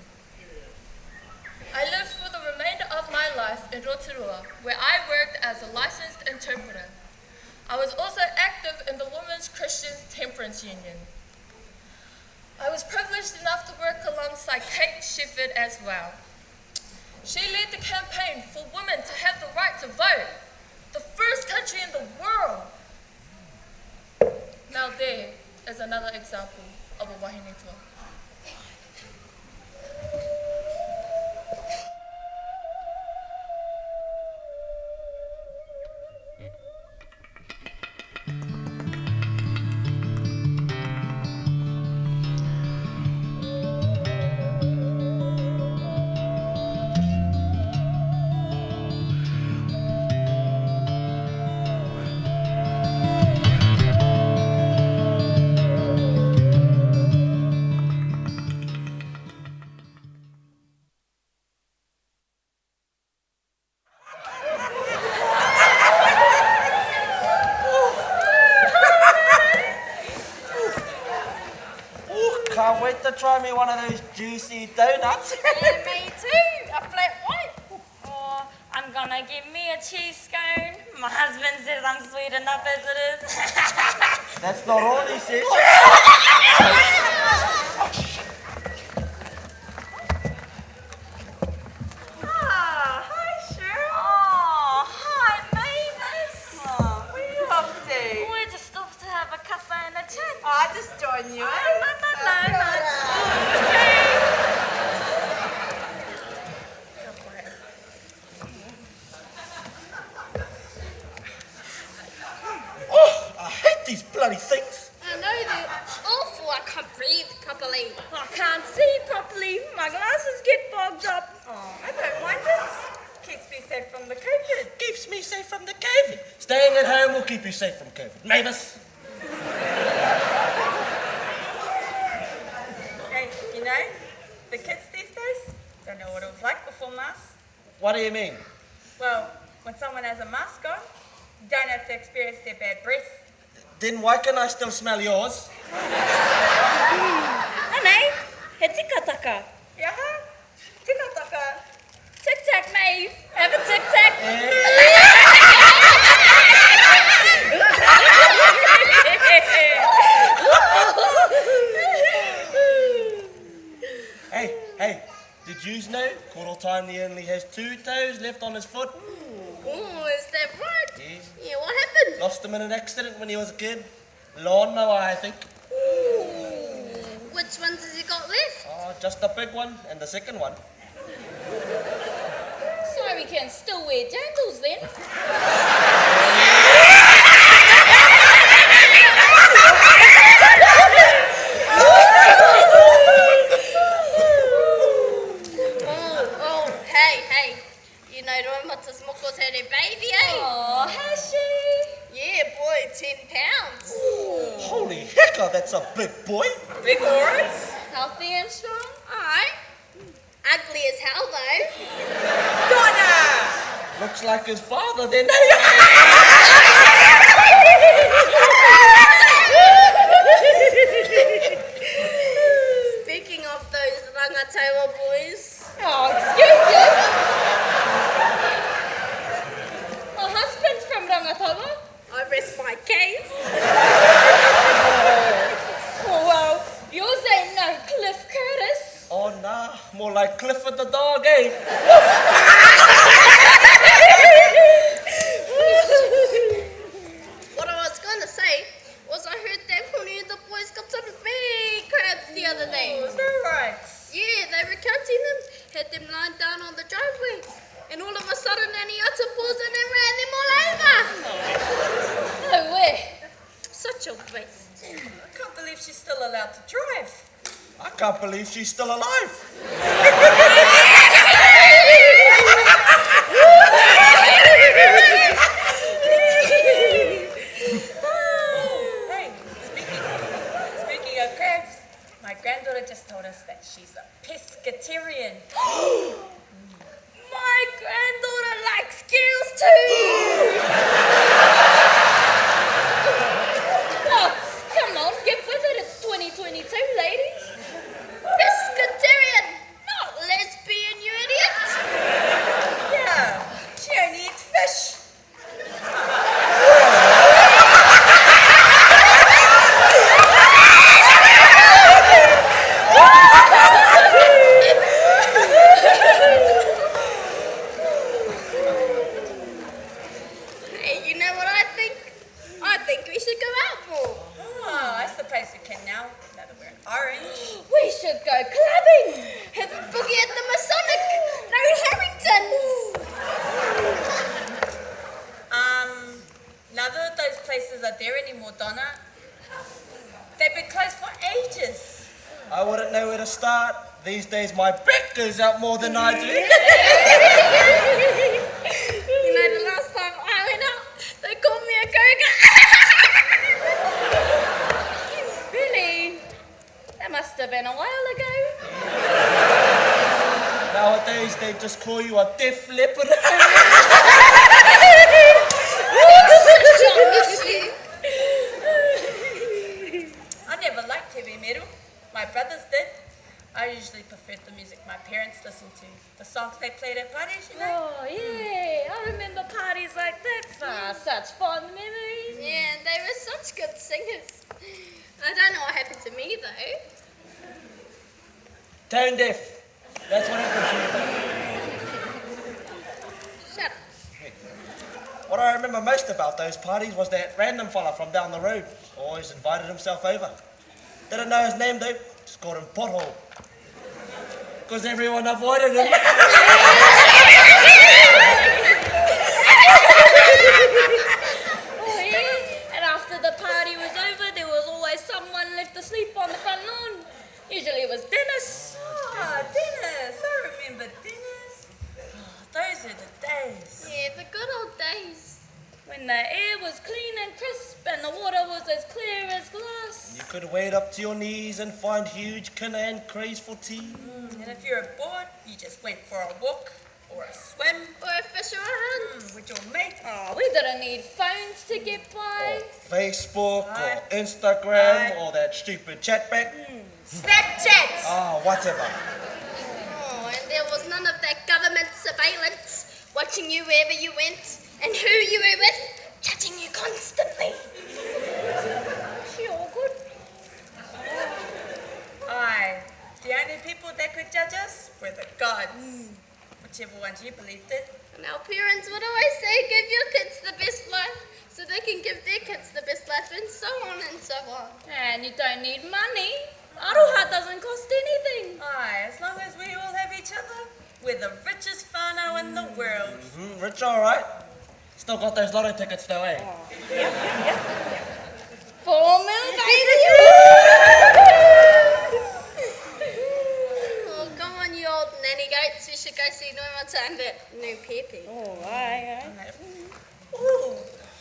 I lived for the remainder of my life in Rotorua, where I worked as a licensed interpreter. I was also active in the Women's Christian Temperance Union. I was privileged enough to work alongside Kate Shepherd as well. She led the campaign for women to have the right to vote, the first country in the world. Now there is another example of a wahinetua. Can't wait to try me one of those juicy donuts. Yeah, me too. A flat white. Oh, I'm gonna give me a cheese scone. My husband says I'm sweet enough as it is. That's not all he says. Ah, hi, Cheryl. Oh, hi, Mavis. Oh, where are you off to? We're just off to have a cuppa and a chat. Oh, I'll just join you, eh? Oh, I hate these bloody things. I know they're awful. I can't breathe properly. I can't see properly. My glasses get fogged up. Oh, I don't mind it. Keeps me safe from the COVID. Keeps me safe from the COVID. Staying at home will keep you safe from COVID. Mavis. Hey, you know, the kids these days don't know what it was like before masks. What do you mean? Well, when someone has a mask on, you don't have to experience their bad breath. Then why can I still smell yours? Hey, he tikataka. Yaha, tikataka. Tic-tac, Maeve. Have a tic-tac. Hey, did yous know Koro Taini only has 2 toes left on his foot? Oh, is that right? Yes. Yeah, what happened? Lost him in an accident when he was a kid. Lawnmower, I think. Which ones has he got left? Oh, just the big one and the second one. So we can still wear jandals then. Oh, hey. You know Roimatas Moko's had a baby, eh? Oh, has she? Yeah, boy, 10 pounds. Holy hecker, that's a big boy. Big orange? Healthy and strong? Aye. Ugly as hell, though. Donna! Looks like his father then. Speaking of those Rangatawa boys. Oh, excuse you. My husband's from Rangatawa. I rest my case. Oh, well, yours ain't no Cliff Curtis. Oh, nah, more like Clifford the dog, eh? What I was going to say was I heard that Pony can't believe she's still alive. Hey, speaking of crabs, my granddaughter just told us that she's a pescatarian. My granddaughter likes skills too. Oh, come on, get with it. It's 2022, ladies. Pescatarian, not lesbian, you idiot. Yeah, she only eats fish. Hey, you know what I think? I think we should go out more. Oh, I suppose we can now that we're in Orange. We should go clubbing. Have a boogie at the Masonic. No Harringtons. Neither of those places are there anymore, Donna. They've been closed for ages. I wouldn't know where to start. These days my back goes out more than I do. You know, the last time I went out, they called me a cougar. Really? That must have been a while ago. Nowadays they just call you a deaf leopard. I never liked heavy metal. My brothers did. I usually preferred the music my parents listened to. The songs they played at parties, you know? Oh, yeah. I remember parties like that. Ah, such fond memories. Yeah, they were such good singers. I don't know what happened to me, though. Tone deaf. That's what happened to you. Shut up. What I remember most about those parties was that random fella from down the road. Always invited himself over. Didn't know his name though. Just called him Pothole. Because everyone avoided him. Oh, yeah? And after the party was over, there was always someone left asleep on the front lawn. Usually it was Dennis. Oh, Dennis. I remember Dennis. Oh, those are the days. Yeah, the good old days. When the air was clean and crisp and the water was as clear as glass. You could wade up to your knees and find huge Canaan craze for tea. And if you're bored, you just went for a walk or a swim. Or a fish or a hunt. With your mates. Oh, we didn't need phones to get by. Facebook or Instagram or that stupid chatback. Snapchat. Oh, whatever. Oh, and there was none of that government surveillance watching you wherever you went and who you were with, judging you constantly. Sure, good. Aye, the only people that could judge us were the gods. Whichever ones you believed in. And our parents would always say, give your kids the best life so they can give their kids the best life, and so on and so on. And you don't need money. Aroha doesn't cost anything. Aye, as long as we all have each other, we're the richest whānau in the world. Rich, all right. Still got those lotto tickets though, eh? $4 million, baby! Oh, come on, you old nanny goats. We should go see Noimata and that new Pepe. Oh, aye. Ooh,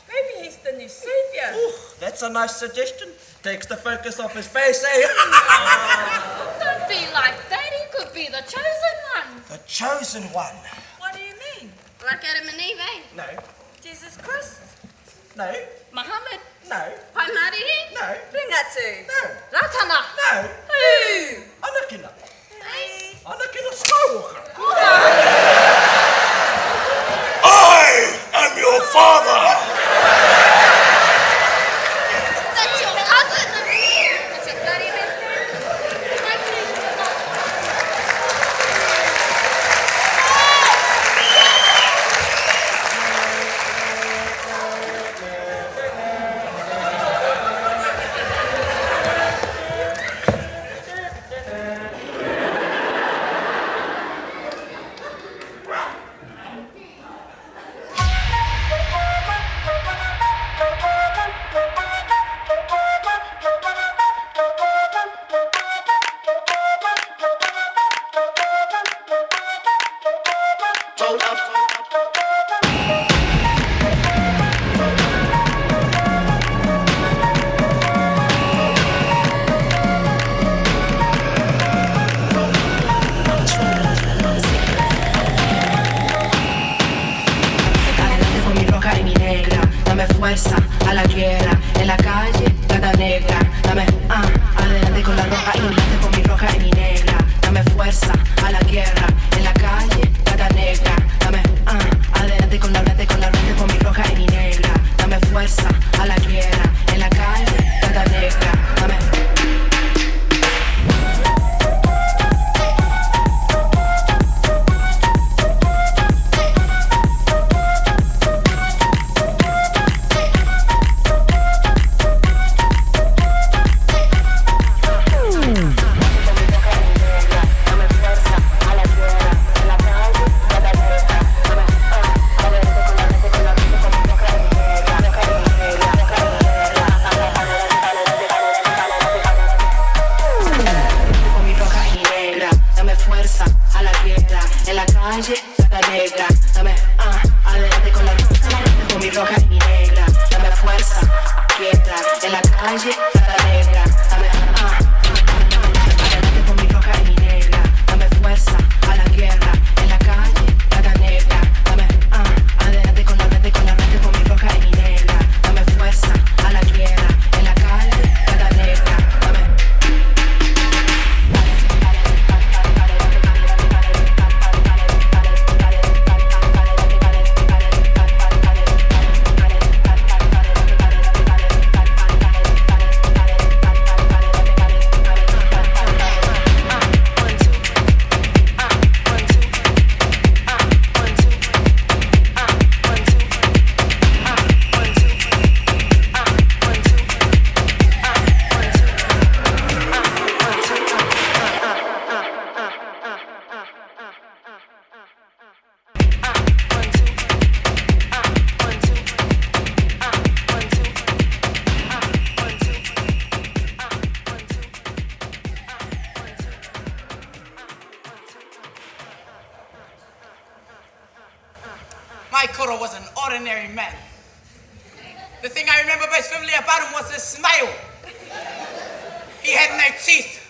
maybe he's the new saviour. Ooh, that's a nice suggestion. Takes the focus off his face, eh? Don't be like that. He could be the chosen one. The chosen one. What do you mean? Like Adam and Eve, eh? No. Jesus Christ? No. Muhammad? No. Paimarihi? No. Ringatu? No. Ratana? No. Who? Anakina. Hey. Anakina Skywalker. I am your father! That's your cousin. That's your bloody best friend. fuerza a la guerra. En la calle, gata negra. Dame adelante con la roja y adelante con mi roja y mi negra. Dame fuerza a la guerra. En la calle, gata negra. Dame adelante con la adelante con mi roja y mi negra. Dame fuerza a la guerra. En la calle, gata negra. Dame. Wharekura was an ordinary man. The thing I remember most vividly about him was his smile. He had no teeth.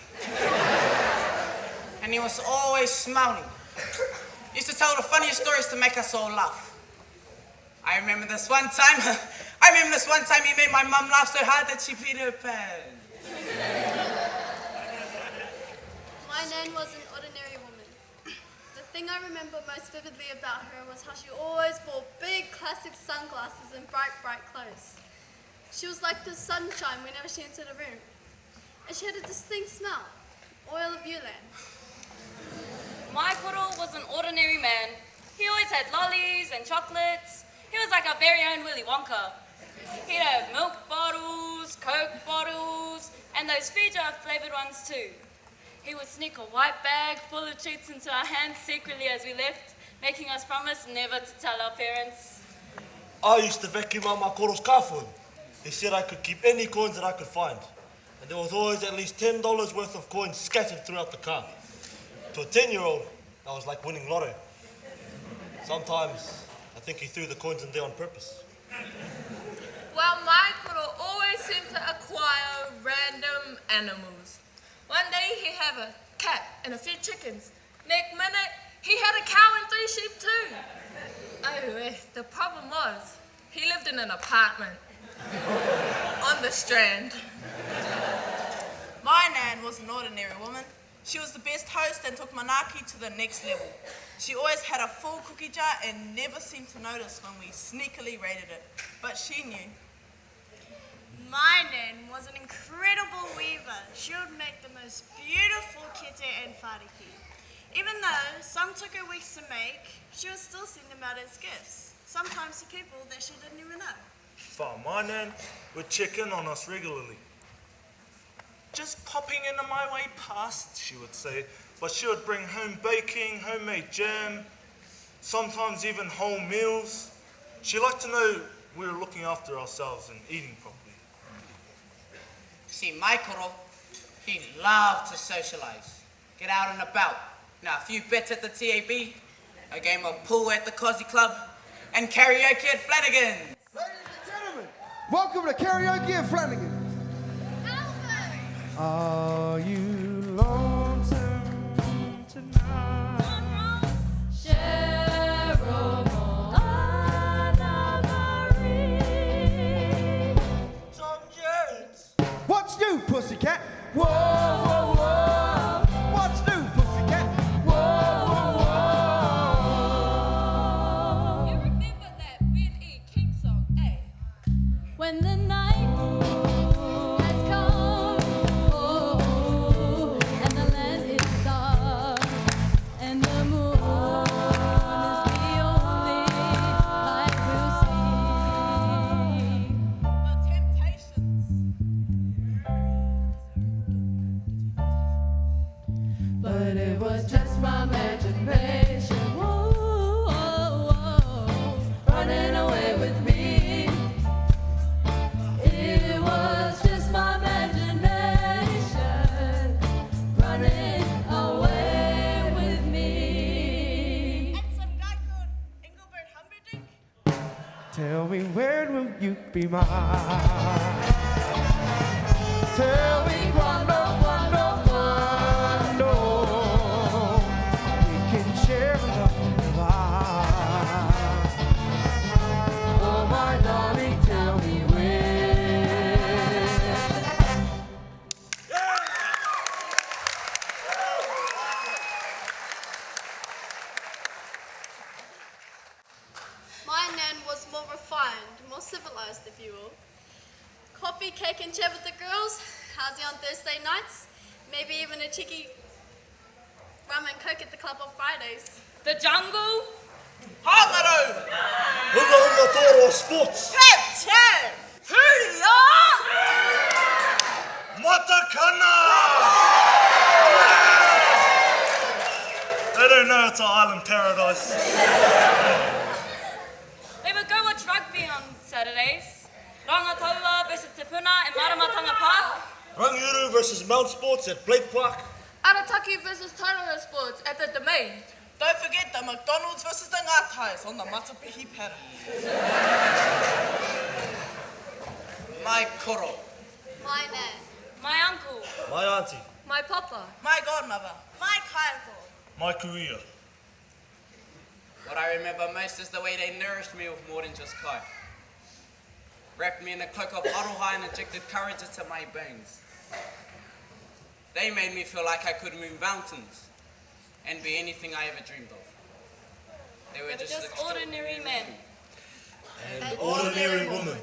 And he was always smiling. He used to tell the funniest stories to make us all laugh. I remember this one time he made my mum laugh so hard that she peed her pants. My Nan was an ordinary woman. The thing I remember most vividly about her was how she always wore big classic sunglasses and bright, bright clothes. She was like the sunshine whenever she entered a room. And she had a distinct smell, oil of Ulan. Wharekura was an ordinary man. He always had lollies and chocolates. He was like our very own Willy Wonka. He'd have milk bottles, Coke bottles, and those Fiji-flavored ones too. He would sneak a white bag full of treats into our hands secretly as we left, making us promise never to tell our parents. I used to vacuum out my koro's car for him. He said I could keep any coins that I could find. And there was always at least $10 worth of coins scattered throughout the car. To a 10-year-old, that was like winning lotto. Sometimes, I think he threw the coins in there on purpose. Well, Wharekura always seemed to acquire random animals. One day he had a cat and a few chickens. Next minute, he had a cow and 3 sheep too. Oh, the problem was, he lived in an apartment on the Strand. My Nan was an ordinary woman. She was the best host and took Manaki to the next level. She always had a full cookie jar and never seemed to notice when we sneakily raided it. But she knew. My Nan was an incredible weaver. She would make the most beautiful kete and whariki. Even though some took her weeks to make, she would still send them out as gifts, sometimes to people that she didn't even know. My Nan would check in on us regularly. Just popping into my way past, she would say, but she would bring home baking, homemade jam, sometimes even whole meals. She liked to know we were looking after ourselves and eating properly. See, Wharekura, he loved to socialise, get out and about. Now, a few bets at the TAB, a game of pool at the Cozy Club, and karaoke at Flanagan's. Ladies and gentlemen, welcome to Karaoke at Flanagan's. Are you lonesome tonight? Cheryl, Anna Marie. Tell me when will you be mine? Tell me quando, we can share love life. Oh my darling, tell me when. My nan was more refined, more civilized, if you will. Coffee, cake, and chat with the girls. How's it on Thursday nights? Maybe even a cheeky rum and coke at the club on Fridays. The jungle. Hangaro! Hula hula toro sports. Pep chat! Huria! Matakana! They don't know it's an island paradise. They would go watch rugby on Saturdays. Rangataua versus Te Puna and Maramatanga Park. Rangiuru versus Mount Sports at Blake Park. Arataki versus Tauranga Sports at the Domain. Don't forget the McDonald's versus the Ngatais on the Matapihi pattern. My koro. My nan. My uncle. My auntie. My papa. My godmother. My kaiako. My kuia. What I remember most is the way they nourished me with more than just kai. Wrapped me in a cloak of aroha and injected courage into my bones. They made me feel like I could move mountains and be anything I ever dreamed of. They were just ordinary men. And ordinary women.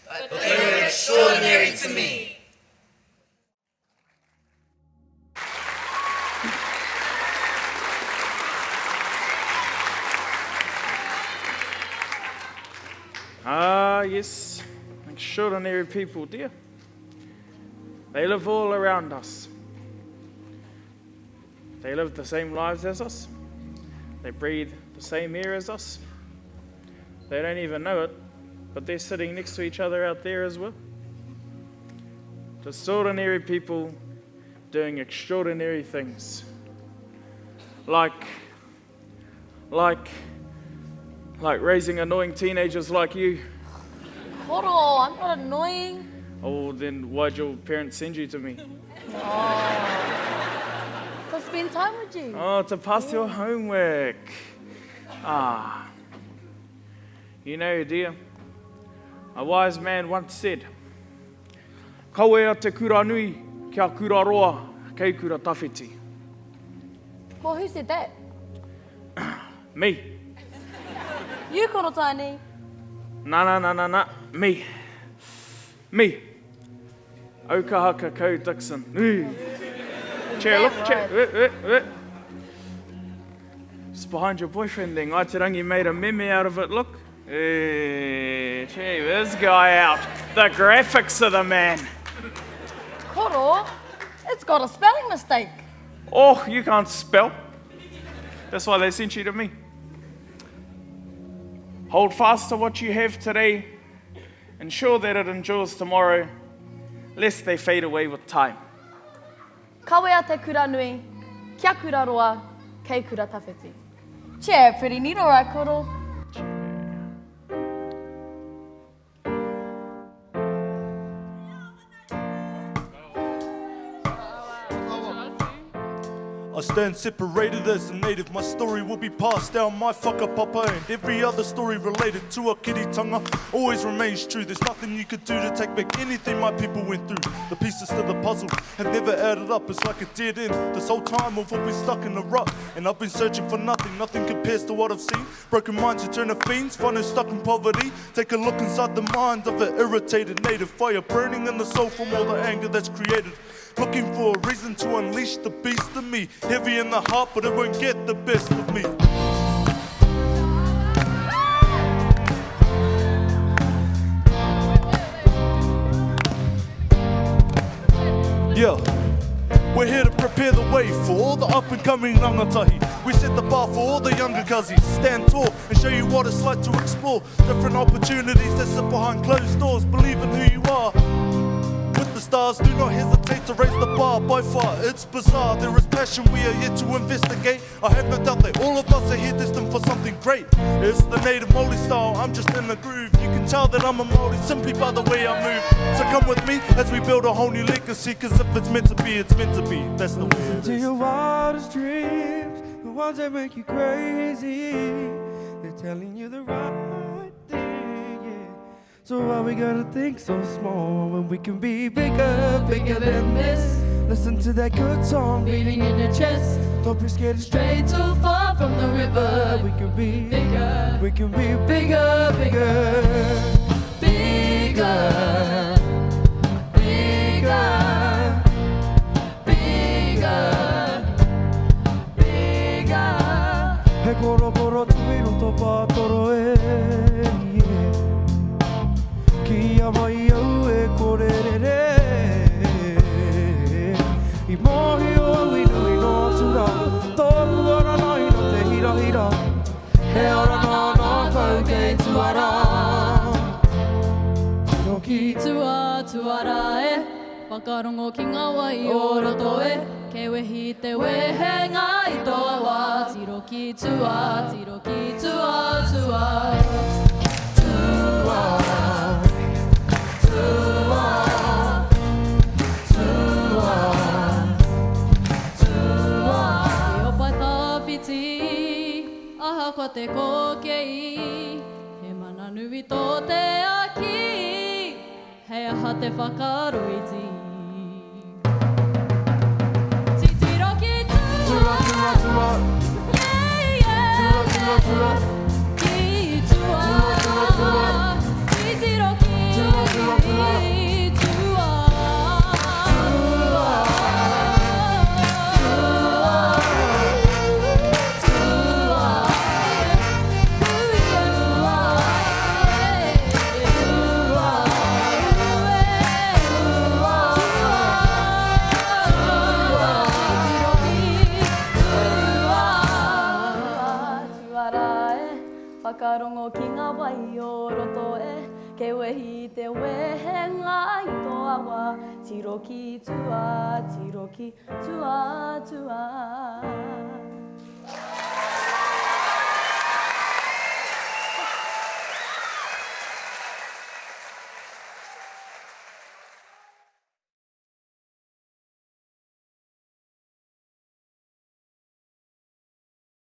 But they were extraordinary to me. Ah, yes, extraordinary people, dear. They live all around us. They live the same lives as us. They breathe the same air as us. They don't even know it, but they're sitting next to each other out there as well. Just ordinary people doing extraordinary things. Like raising annoying teenagers like you. Koro, I'm not annoying. Oh, then why'd your parents send you to me? To spend time with you. Oh, to pass your homework. Ah. You know, dear, a wise man once said, "Kawea te kura nui, kia kura roa, kei kura tawhiti." Well, who said that? Me. You, Koro Tani. Na. Me. Okahaka Ko Dixon. Chair, look, chair. It's behind your boyfriend thing. Aitirangi made a meme out of it, look. Check this guy out. The graphics of the man. Koro, it's got a spelling mistake. Oh, you can't spell. That's why they sent you to me. Hold fast to what you have today. Ensure that it endures tomorrow, lest they fade away with time. Kawea te kura nui, kia kura roa, kei kura tawhiti. Chair, pretty neat, all right, Koro? I stand separated as a native. My story will be passed down my whakapapa, and every other story related to a kiritanga always remains true. There's nothing you could do to take back anything my people went through. The pieces to the puzzle have never added up. It's like a dead end. This whole time we've all been stuck in a rut, and I've been searching for nothing. Nothing compares to what I've seen. Broken minds who turn to fiends, finding stuck in poverty. Take a look inside the mind of an irritated native. Fire burning in the soul from all the anger that's created. Looking for a reason to unleash the beast in me. Heavy in the heart, but it won't get the best of me. Yeah, we're here to prepare the way for all the up-and-coming rangatahi. We set the bar for all the younger cuzzies. Stand tall and show you what it's like to explore different opportunities that sit behind closed doors. Believe in who you are. With the stars, do not hesitate to raise the bar. By far, it's bizarre. There is passion we are here to investigate. I have no doubt that all of us are here destined for something great. It's the native Māori style, I'm just in the groove. You can tell that I'm a Māori simply by the way I move. So come with me as we build a whole new legacy. Cause if it's meant to be, it's meant to be. That's the way it is. To your wildest dreams, the ones that make you crazy, they're telling you the right thing, yeah. So why we gotta think so small when we can be bigger, bigger than this? Listen to that good song beating in your chest. Don't be scared to stray too far from the river. We can be bigger, we can be bigger, bigger, bigger, bigger. He koro koro tuiru to pātoro e, yeah. Ki a mai au e kore re re. I mohi o inu i no tura, tōku ora nai no te hira hira. He ora nā nā kau kei tuara. Tiroki Tua tuara e, whakarongo ki ngā wai o roto e. Kei wehi te wehenga i toa wā. Tiroki tua, tiroki tua, tua. Tua, tua, tua, tua. I opai tāwhiti, aha ko te kokei. He mana nui tō te aki, hei aha te whakaroiti. Whakarongo ki ngā wai o roto e, kei wehi te wehenga i toa wā. Tiroki tua, tiroki tua, tua.